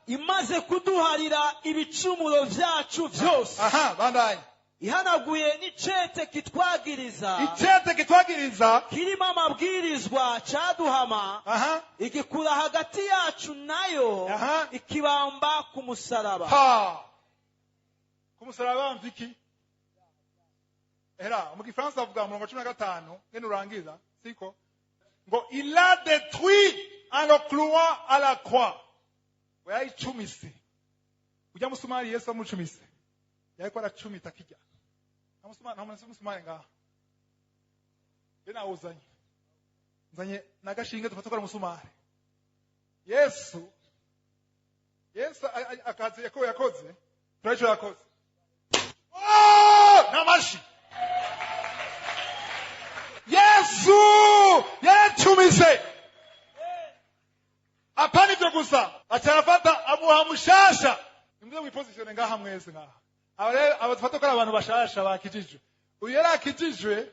imaze kuduharira ibicumuro byacu byose. Bandanye ihanaguye n'icete kitwagiriza, icete kitwagiriza kirimo amabwirizwa cyaduhama, igikura hagati yacu nayo, ikibamba ku musaraba. Ku musaraba mviki era mu Gifaransa avuga mu 15 ngene urangiza siko ngo il a détruit en le clouant à la croix. Oya icumise ujya musumari Yesu amucumise yariko aracumita kijya namusumari ngaha bena uzanye nagashinge tufatokora musumari Yesu akazi yakoze turacho yakoze namashi Yesu yacumise apani byo gusa acarafata amuha mushasha. Nimwe mwipositione ngaha mwese ngaha abafata ko abantu bashasha bakijijwe. Uyu yari akijijwe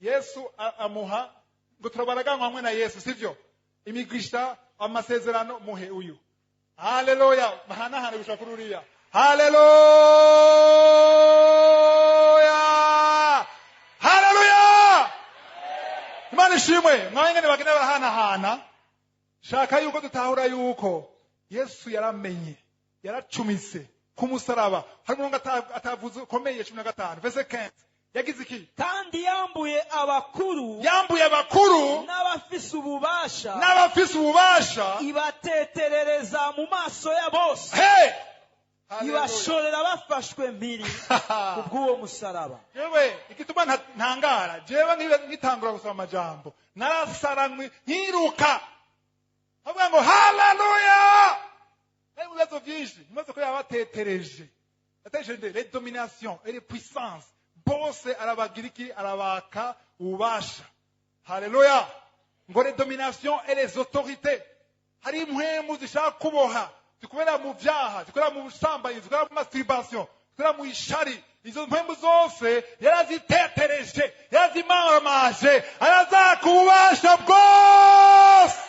Yesu amuha ngo turabaraganwa hamwe na Yesu sivyo imigisha amasezerano muhe uyu. Haleluya mahana hane gushaka kururiya. Haleluya haleluya Imana ishimwe. Mwangene bagene barahana shaka yuko tutahura yuko Yesu yaramenye yaracumise ku musaraba. Hari umuntu atavuze komeye 15 verse 15 yagize iki? kandi yambuye abakuru n'abafise ububasha ibateterereza mu maso ya bose. ibashorera bafashwe mpiri kubw'uwo musaraba. Yewe igituma ntangara jewe ngitangura gusoma amajambo narasaranwe nkiruka avuga ngo haleluya. Hari ibibazo byinshi imaze ko yabatetereje yatejeje les dominations et les puissances bose arabagiriki arabaka ubasha. Haleluya ngo les dominations et les autorités. Hari impwemu zishaka kuboha zikubera mu byaha zikora mu busambanyi zikora mu masturbation zikora mu ishari. Izo mpwemu zose yarazitetereje yarazimamaje arazaka ububasha bwose.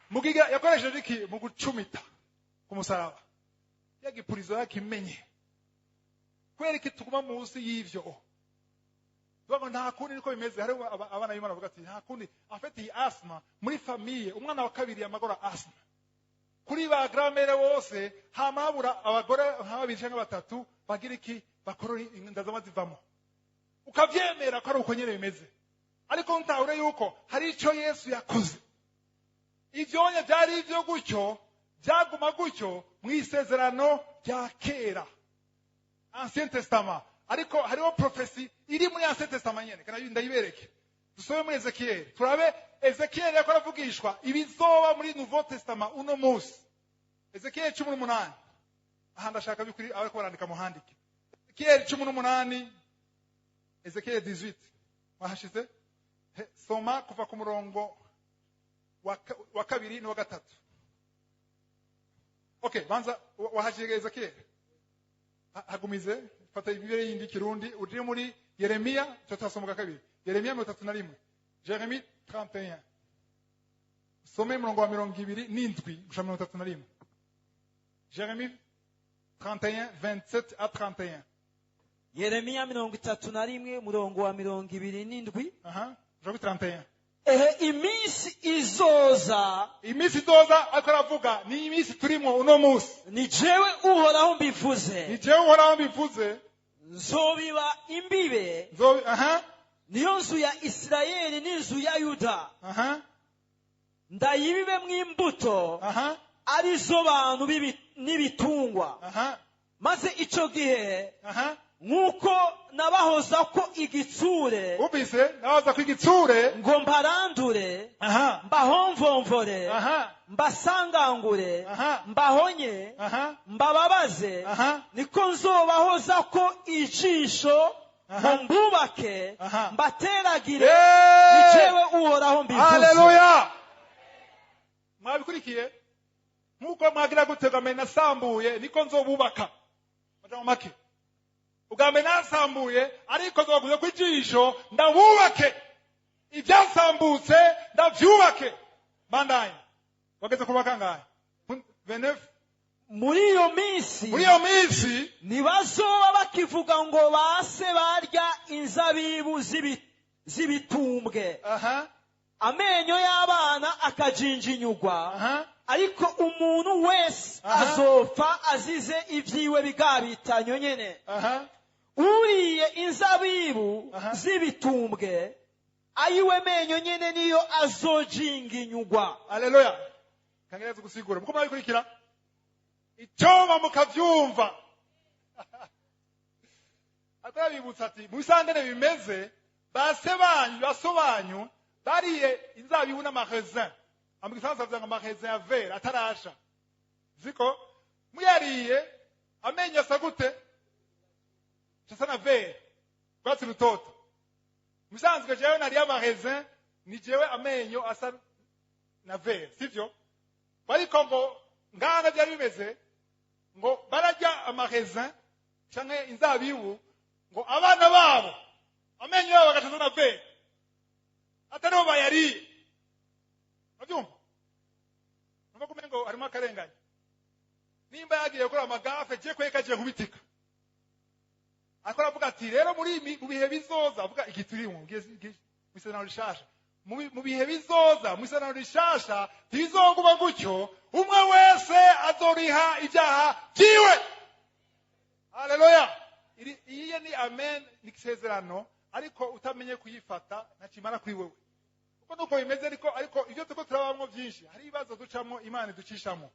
Mugiga yakoresheje iki mu gucumita ku musaraba yagipurizo yakimenye kwera iki tuguma munsi y'ivyo Ngo nta kundi niko bimeze. Hari abana b'Imana bavuga ati nta kundi afite iyi asthma muri famille, umwana wa kabiri yamagora asthma. Kuri ba gramere bose hamabura abagore nk'ababiri cyangwa batatu bagira iki bakorora inda z'amazivamo. Ukavyemera ko ari uko nyene bimeze. Ariko ntahure yuko hari ico Yesu yakoze. Ivyonye byari ivyo gutyo, byaguma gutyo mu isezerano rya kera. Ancien Testament. Ariko hariho prophecy iri muri Ancien Testament nyene. Kana ndayibereke. Dusome muri Ezekiel. Turabe Ezekiel yako aravugishwa ibizoba muri Nouveau Testament uno munsi. Ezekiel 18. Aha ndashaka bikuri ariko barandika muhandike. Ezekiel 18. Ezekiel 18. Wahashize? Soma kuva ku murongo wa kabiri no gatatu. Okay, banza wahashige Ezekiel. Hagumize fata ibibere yindi kirundi uri muri Yeremia tutasoma kabiri. Yeremia 31. Jeremie 31. Some murongo wa 27 gusha 31. Jeremie 31 27 à 31. Yeremia 31 murongo wa 27. Aha, Jeremie 31. Iminsi izoza ariko aravuga ni iminsi turimo uno munsi. Ni jewe uhoraho mbivuze. Nzobiba imbibe. Niyo nzu ya Isirayeli n'inzu ya Yuda. Ndayibibe mw'imbuto. Arizo bantu n'ibitungwa. Maze ico gihe nkuko nabahoza ko igitsure. Ubise nabahoza ko igitsure. Ngo mbarandure. Mbahomvomvore. Mbasangangure. Mbahonye. Mbababaze. Niko nzobahoza ko ijisho. Mbubake. Mbateragire. Nijewe uhoraho mbivuze. Haleluya. Mwabikurikiye? Nkuko mwagira gutegame nasambuye niko nzobubaka. Majambo make. Ugambe nasambuye ariko nzoguze kwijisho ndabubake. Ibyasambutse ndavyubake. Bandanye. Wageze kubaka ngahe? 29. Muri iyo minsi nibazoba bakivuga ngo base barya inzabibu zibitumbwe. Amenyo y'abana akajinjinyugwa. Ariko umuntu wese azopfa azize ivyiwe bigabitanyo nyene. Uriye inzabibu zibitumbwe ayiwe menyo nyene niyo azojinginyugwa. Haleluya. Kangereza gusigura muko mwabikurikira icoma mukavyumva. Atabibutsa ati musangene bimeze base banyu basobanyu bariye inzabibu n'amagazin. Ambisansa vyanga magazin ya vera atarasha. Ziko muyariye amenyo sagute chasana vera kwatsi rutoto. Musanzwe jewe nari amagazin ni jewe amenyo asa na vera sivyo? Bariko ngo ngana byari bimeze ngo barajya amagazin canke inzabibu ngo abana babo amenyo yabo bagashana na vera atariho bayariye. Abyumva? Numva kumengo harimo akarenganya. Nimba yagiye gukora amagafe je kwekaje kubitika. Akora avuga ati rero muri mu bihe bizoza avuga igiturimu mwisana rishasha. Mu bihe bizoza mwisana rishasha bizonguba gutyo umwe wese azoriha ibyaha byiwe. Haleluya. Iye ni amen nikisezerano ariko utamenye kuyifata nakimara kuri wewe. Nuko bimeze ariko ivyo tuko turabamwo byinshi hari ibibazo ducamo Imana ducishamo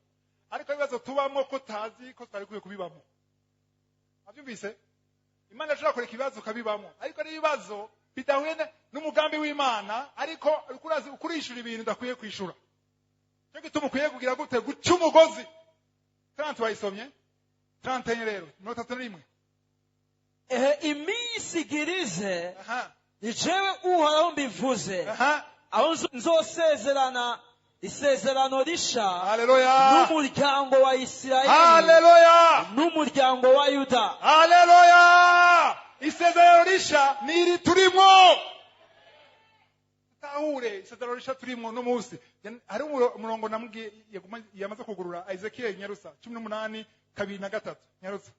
ariko ibibazo tubamwo ko tazi ko twari kuye kubibamo. Abyumvise Imana ashobora kureka ibibazo kabibamo ariko ari ibibazo bidahuye n'umugambi w'Imana ariko ukurazi ukurishura ibintu ndakwiye kwishura. Cyo gituma ukuye kugira gute guca umugozi. 30 wayisomye 31 rero 31. Iminsi girize. Nijewe uhoraho mbivuze. Aho nzosezerana isezerano risha. Haleluya. N'umuryango wa Isirayeli. Haleluya. N'umuryango wa Yuda. Haleluya. Isezerano risha niri turimo. Tahure isezerano risha turimo no munsi. Hari umurongo namubwiye yamaze kugurura Ezekiel Nyarusa 18 2 na 3 Nyarusa.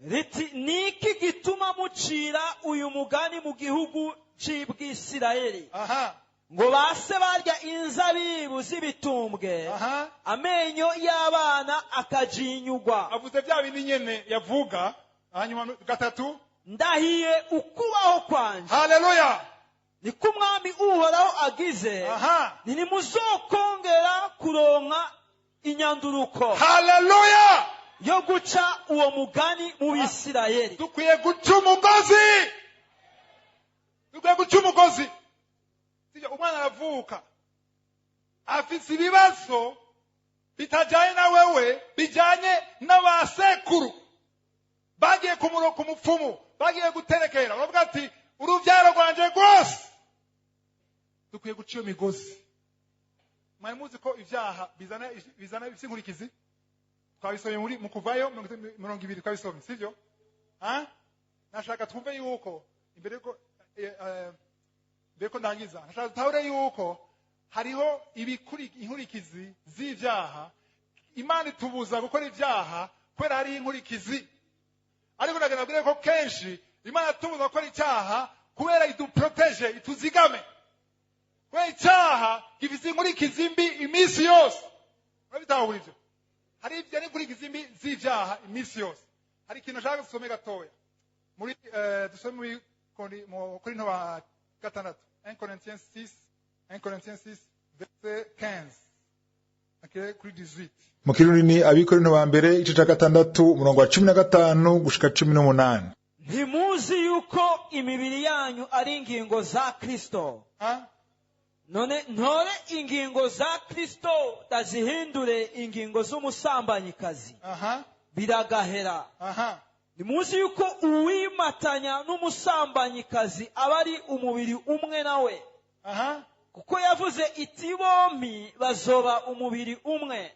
riti niki gituma mucira uyu mugani mu gihugu c'Ibwisirayeli aha ngo base barya inzabibu z'ibitumbwe aha amenyo y'abana akajinyugwa. avuze bya bindi nyene yavuga. Hanyuma gatatu, ndahiye ukubaho kwanje haleluya, niko umwami uhoraho agize, aha ntimuzokongera kuronka inyanduruko haleluya. yo guca uwo mugani mu Bisirayeli. Dukwiye guca umugozi, dukwiye guca umugozi. Sivyo, umwana aravuka afise ibibazo bitajanye na wewe, bijanye n'abasekuru bagiye ku mupfumu, bagiye guterekera, uravuga ati uruvyaro rwanje rwose. Dukwiye guca iyo migozi. Mwari muzi ko ivyaha bizana inkurikizi? Twabisomye muri mu Kuvayo 20 twabisomye, sivyo? Nashaka twumve yuko imbere ko ndangiza, nashaka tutahure yuko hariho inkurikizi z'ivyaha. Imana itubuza gukora ivyaha kubera hari inkurikizi. Ariko ndagira ko kenshi Imana itubuza gukora icyaha kubera iduprotege, ituzigame. Kubera icyaha gifise inkurikizi mbi iminsi yose. Urabitahura ivyo? Hari ibyo n'inkurikizi mbi z'ivyaha iminsi yose. Hari ikintu nashaka gusome gatoya muri dusome mu Korinto wa 6, 1 Corinthiens 6 verset 15 akire kuri 18. Mu Kirundi ni Abikorinto ba mbere igice ca 6 umurongo wa 15 gushika 18. Ntimuzi yuko imibiri yanyu ari ingingo za Kristo? None ntore ingingo za Kristo dazihindure ingingo z'umusambanyikazi. Biragahera. Ntimuzi yuko uwimatanya n'umusambanyikazi aba ari umubiri umwe nawe? Kuko yavuze iti bombi bazoba umubiri umwe.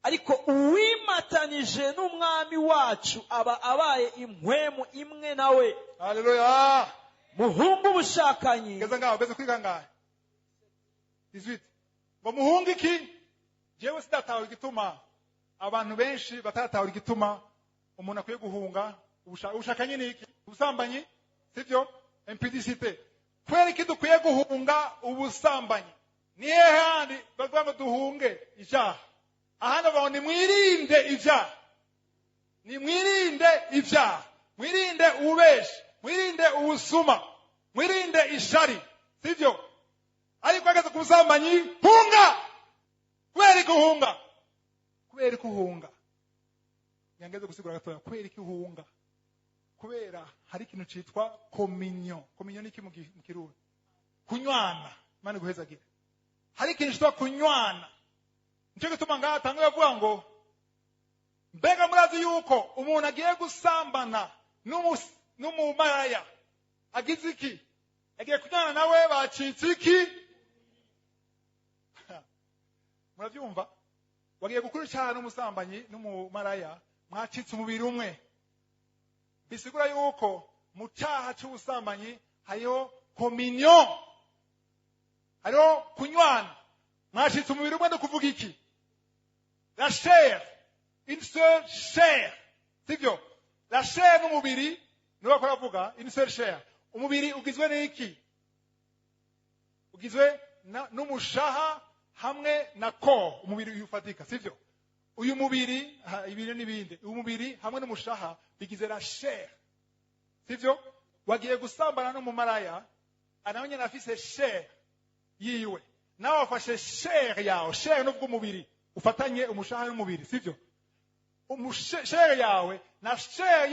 Ariko uwimatanije n'umwami wacu aba abaye impwemu imwe nawe. Haleluya. Muhungu bushakanyi. Geze kuri kangahe? 18. Ngo muhungu iki? Jewe sidatahura igituma abantu benshi batatahura igituma umuntu akwiye guhunga ubushakanyi. Ni iki? Ubusambanyi, sivyo? Impudicité. Kweri ki dukwiye guhunga ubusambanyi? Ni hehe handi bavuga ngo duhunge icyaha? Ahandi bavuga ni mwirinde ivyaha. Ni mwirinde ivyaha. Mwirinde ubeshi. Mwirinde ubusuma. Mwirinde ishari. Sivyo? Ariko ageze ku busambanyi, hunga! Kweri kuhunga. Kweri kuhunga. Yangeze gusigura gatoya, kweri kuhunga. Kubera hari ikintu citwa communion. Communion ni iki mu Kirundi? Kunywana. Mane guhezagira. Hari ikintu citwa kunywana. Nico gituma ngaha tangu yavuga ngo mbega murazi yuko umuntu agiye gusambana n'umumaraya agize iki? Agiye kunywana nawe bacitse iki? Muravyumva? Wagiye gukora icyaha n'umusambanyi n'umumaraya, mwacitse umubiri umwe. Bisigura yuko mu cyaha cy'ubusambanyi hariho communion, hariho kunywana. Mwacitse umubiri umwe no kuvuga iki? La chair, une seule chair. Sivyo? La chair n'umubiri niwo bakora vuga une seule chair. Umubiri ugizwe n'iki? Ugizwe n'umushaha hamwe na ko. Umubiri ufatika, sivyo? Uyu mubiri ibintu n'ibindi. Uyu mubiri hamwe n'umushaha bigize la chair. Sivyo? Wagiye gusambana n'umumaraya, anabonye nafise chair yiwe. Nawe wafashe chair yawe. Chair n'ubwo umubiri ufatanye umushaha n'umubiri, sivyo? Chair yawe na chair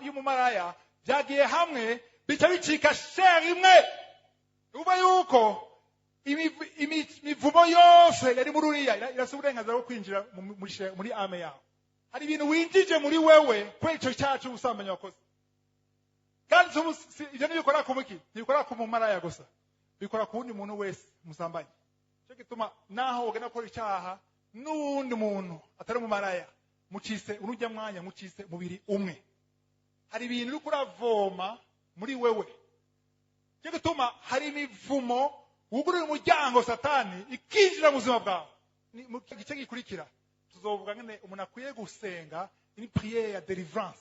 y'umumaraya byagiye hamwe bica bicika chair imwe. Uba yuko imivumo yose yari muri uriya irasa uburenganzira bwo kwinjira muri ame yawe. Hari ibintu winjije muri wewe kuri icyo cyaha cy'ubusambanyi wakoze. Kandi ibyo ntibikora ku muki, ntibikora ku mumaraya gusa, bikora ku wundi muntu wese umusambanyi. Cyo gituma naho ugenda gukora icyaha n'undi muntu atari umumaraya, mucise urujya mwanya, mucise mubiri umwe. Hari ibintu uri kuravoma muri wewe. Cyo gituma hari imivumo wugurura umuryango satani ikinjira mu buzima bwawe. Mu gice gikurikira tuzovuga ngene umuntu akwiye gusenga, une prière ya délivrance.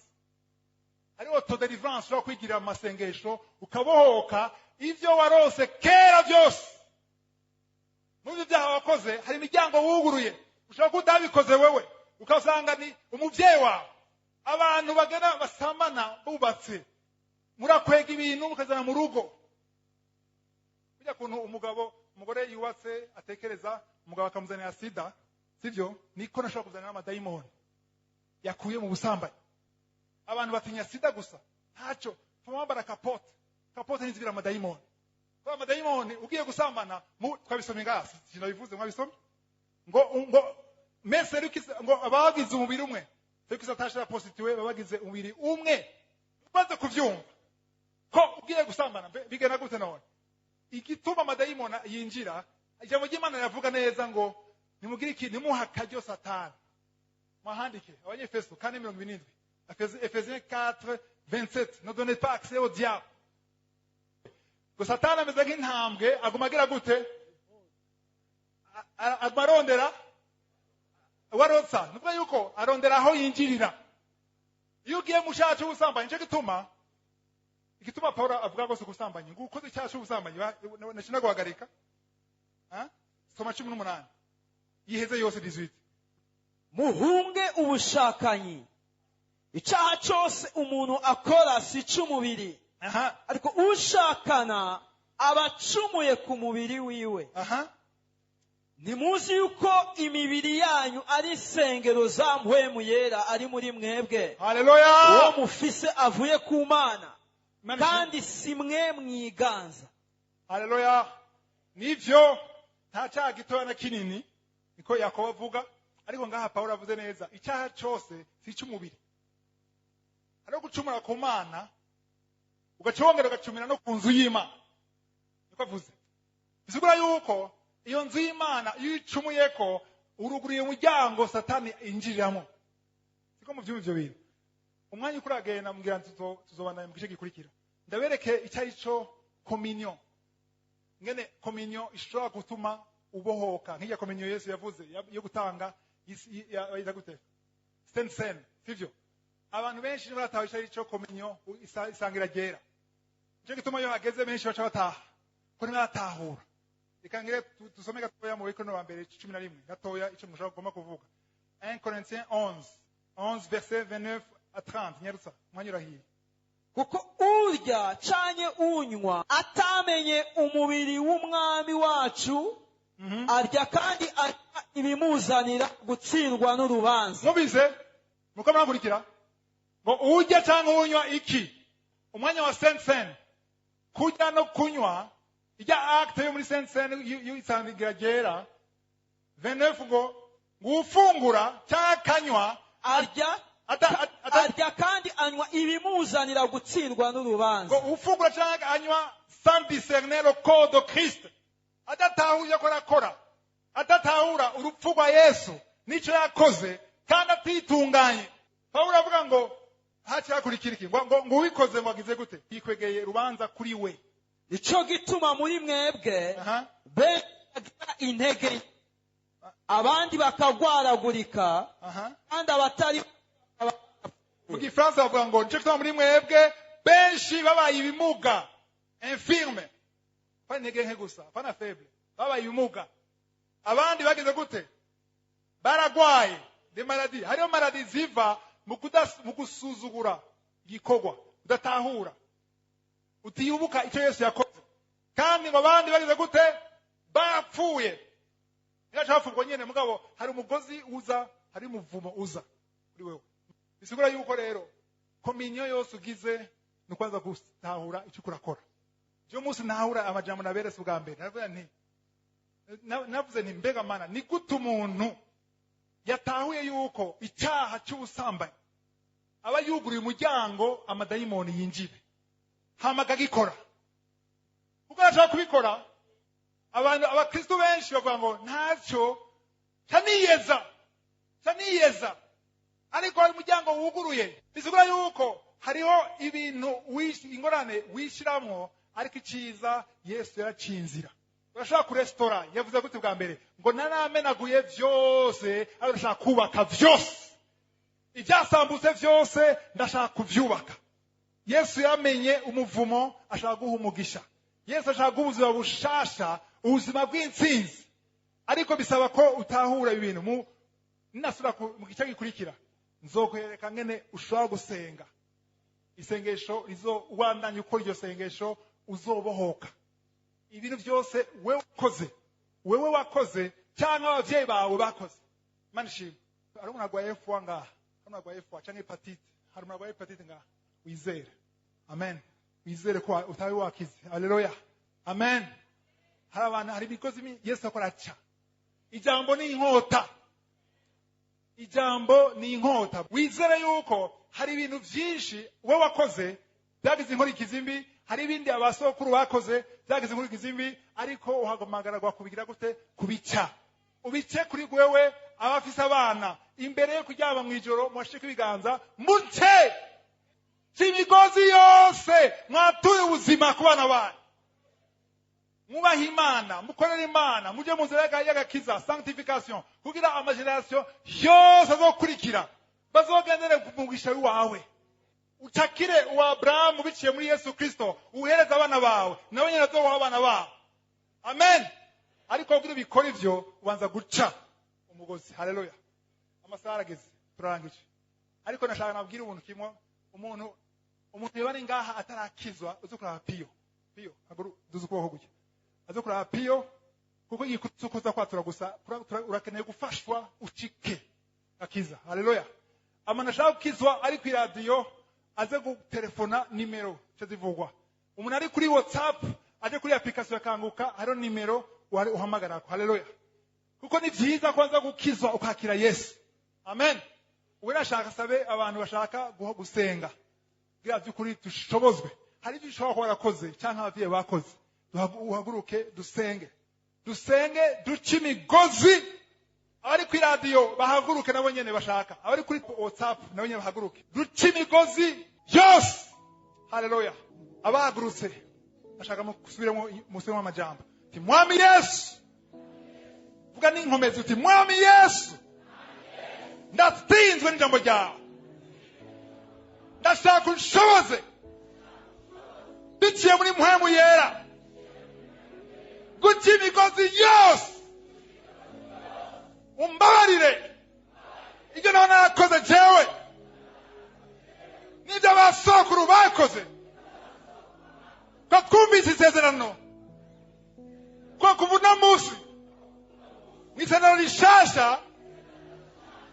ari auto deliverance ushobora kwigirira mu masengesho ukabohoka ivyo warose kera byose. Muri byaha wakoze hari imiryango wuguruye ushobora kutabikoze wewe ukasanga ni umuvyeyi wawe. Abantu bagena basamana bubatse murakwega ibintu mukazana mu rugo. Bijya kuntu umugore yubatse atekereza umugabo akamuzanira sida, sivyo? Niko nashobora kuzana n'amadayimoni yakuye mu busambanyi. Abantu batinya sida gusa ntaco tumwambara kapote nizibira amadayimoni. Kwa amadayimoni ugiye gusambana twabisomye ngasi sinabivuze mwabisomye ngo mese ngo abagize umubiri umwe fekisa tashira positiwe babagize umubiri umwe baze kuvyumva ko ugiye gusambana bigena gute none. Igituma amadayimoni yinjira ijambo ry'Imana yavuga neza ngo nimugire iki nimuhakajyo Satani. Mahandike abanyefeso 4:27 Ephésiens 4:27 ne donnez pas accès au diable. Ngo Satani ameze nk'intambwe agumagira gute amarondera warotsa nuvuga yuko arondera aho yinjirira. Iyo ugiye mushacu ubusambanyi cyo igituma Paulo avuga ngo gusambanya ngo ukoze cyacu ubusambanyi nashina guhagarika soma 18 yiheze yose 18. Muhunge ubushakanyi. Icyaha cyose umuntu akora si cy'umubiri, ariko ushakana abacumuye ku mubiri wiwe. Nimuzi yuko imibiri yanyu ari insengero za mpwemu yera ari muri mwebwe. Haleluya! Uwo mufise avuye ku Mana kandi si mwe mwiganza. Haleluya! Nivyo nta cyaha gitoya na kinini niko Yakobo avuga, ariko ngaha Paulo avuze neza icyaha cyose si cy'umubiri. Ari gucumura ku Mana ugacongera ugacumira no ku nzu y'Imana. Niko avuze. Bisigura yuko iyo nzu y'Imana iyo icumuyeko uruguriye umuryango Satani injiriramo. Siko mu byumvyo bintu. Umwanya ukuragenda mbwira tuzobandanya mu gice gikurikira. Ndabereke icyari cyo communion. Ngene communion ishobora gutuma ubohoka nk'ijya communion Yesu yavuze yo gutanga ya gute stensen, sivyo? Abantu benshi barataha icyari cyo communion isangira gera. Cyo gituma yo hageze benshi baca bataha. Ko ntibatahura. Ikangire tusome gatoya mu wikono wa mbere 11 gatoya ico mushaka kugoma kuvuga. 1 Corinthiens 11 verset 29 à 30 nyarutsa mwanyura hiye. Kuko urya canye unywa atamenye umubiri w'umwami wacu arya kandi ibimuzanira gutsindwa n'urubanza. Mubize muko murangurikira ngo urya cyangwa unywa iki umwanya wa sensen kurya no kunywa ijya acte yo muri sensen yisangira gera 29 ngo ufungura cyakanywa arya kandi anywa ibimuzanira gutsindwa n'urubanza. Ngo ufungura cyangwa anywa sans discerner le corps de Christ. Adatahura ko rakora. Adatahura urupfu rwa Yesu nico yakoze kandi atitunganye. Paulo avuga ngo hacyakurikiye iki ngo ubikoze ngo agize gute yikwegeye rubanza kuri we. Ico gituma muri mwebwe bagira intege abandi bakagwaragurika kandi abatari mu Gifaransa bavuga ngo nico gituma muri mwebwe benshi babaye ibimuga infirme pas intege nke gusa pas faible babaye ibimuga abandi bageze gute baragwaye de maladie hariyo maladie ziva mu gusuzugura gikorwa udatahura utiyubuka icyo Yesu yakoze kandi ngo abandi bageze gute bapfuye yacafurwa nyene mugabo hari umugozi uza hari umuvumo uza kuri wewe. Bisigura yuko rero communion yose ugize nukwanza gutahura icyo kurakora. Cyo munsi ntahura amajambo naberese ubwa mbere navuze nti mbega mana ni gute umuntu yatahuye yuko icyaha cy'ubusambanyi aba yuguriye umuryango amadayimoni yinjire hamaga gikora kuko ashaka kubikora abantu abakristo benshi bavuga ngo ntacyo taniyeza ariko hari umuryango wuguruye. Bisigura yuko hariho ibintu ingorane wishiramwo ariko iciza Yesu yaracinzira. Urashaka kurestora yavuze gute bwa mbere ngo naramenaguye byose arashaka kubaka byose ibyasambutse byose ndashaka kuvyubaka. Yesu yamenye umuvumo, ashaka guha umugisha. Yesu ashaka guha ubuzima bushasha, ubuzima bw'intsinzi. Ariko bisaba ko utahura ibintu. Ninasura mu gice gikurikira, nzokwereka ngene ushobora gusenga. Isengesho rizo ubandanye ukora iryo sengesho uzobohoka. Ibintu byose wewe wakoze cyangwa abavyeyi bawe bakoze. Manishimwe. Ari umuntu agwaye F1 ngaha, ari umuntu agwaye F1 cyangwa hepatite, hari umuntu agwaye hepatite ngaha. Wizere. Amen. Wizere ko utawe wakize. Haleluya. Amen. Hari abantu, hari imigozi Yesu akora aca. Ijambo ni inkota. Ijambo ni inkota. Wizere yuko hari ibintu byinshi we wakoze byagize inkurikizi mbi, hari ibindi abasokuru bakoze byagize inkurikizi mbi, ariko uhagamagarwa kubigira gute? Kubica. Ubice kuri wewe abafise abana, imbere yo kuryama mu ijoro mwashika ibiganza muce imigozi yose, mwatuye ubuzima ku bana banyu. Mwubaha Imana, mukorera Imana, muje mu nzira y'agakiza, sanctification, kugira amageneration yose azokurikira bazogendere ku mugisha wawe. Utakire wa Abraham biciye muri Yesu Kristo, uhereza abana bawe nawe nyine azoha abana bawe. Amen. Ariko kugira bikora ivyo ubanza guca umugozi. Haleluya. Amasaha arageze, turangije. Ariko nashaka nabwira ubuntu kimwe, umuntu yabari ngaha atarakizwa uzokora Pio aguru duzukuboko gutya, azokora Pio kuko igikutukoza kwatura gusa, urakeneye gufashwa ucike akiza. Haleluya. Ama nashaka kukizwa ari ku radio, aze gutelefona nimero cyazivugwa. Umuntu ari kuri WhatsApp, aje kuri application yakanguka, hariho nimero uhamagara ko. Haleluya. Kuko ni byiza kwanza gukizwa ukakira Yesu. Amen. Uwe nashaka sabe abantu bashaka gusenga, gira byukuri tushobozwe. Hari ibyo ushobora kuba warakoze cyangwa abavyeyi bakoze, uhaguruke dusenge duce imigozi. Abari kuri radio bahaguruke nabo nyene bashaka, abari kuri WhatsApp nabo nyene bahaguruke duce imigozi yose. Haleluya. Abahagurutse bashaka gusubiramo musemo amajambo, ti mwami Yesu, vuga n'inkomezi uti mwami Yesu, ndatsinzwe n'ijambo ryawe, ndashaka unshoboze biciye muri mpwemu yera, guca imigozi yose, umbabarire ibyo nawe narakoze jewe n'ibyo abasokuru bakoze, ko twumvise isezerano ko kuva uno munsi mw'isezerano rishasha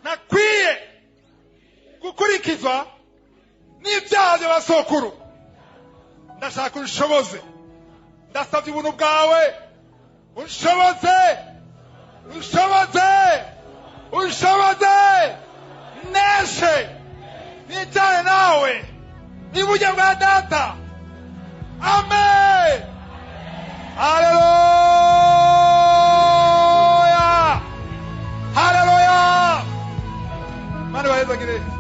nakwiye gukurikizwa n'ibyaha by'abasokuru. Ndashaka unshoboze, ndasabye ubuntu bwawe, unshoboze neshe nijyane nawe n'iburyo bwa data. Amen. Haleluya. Mani baheza gire.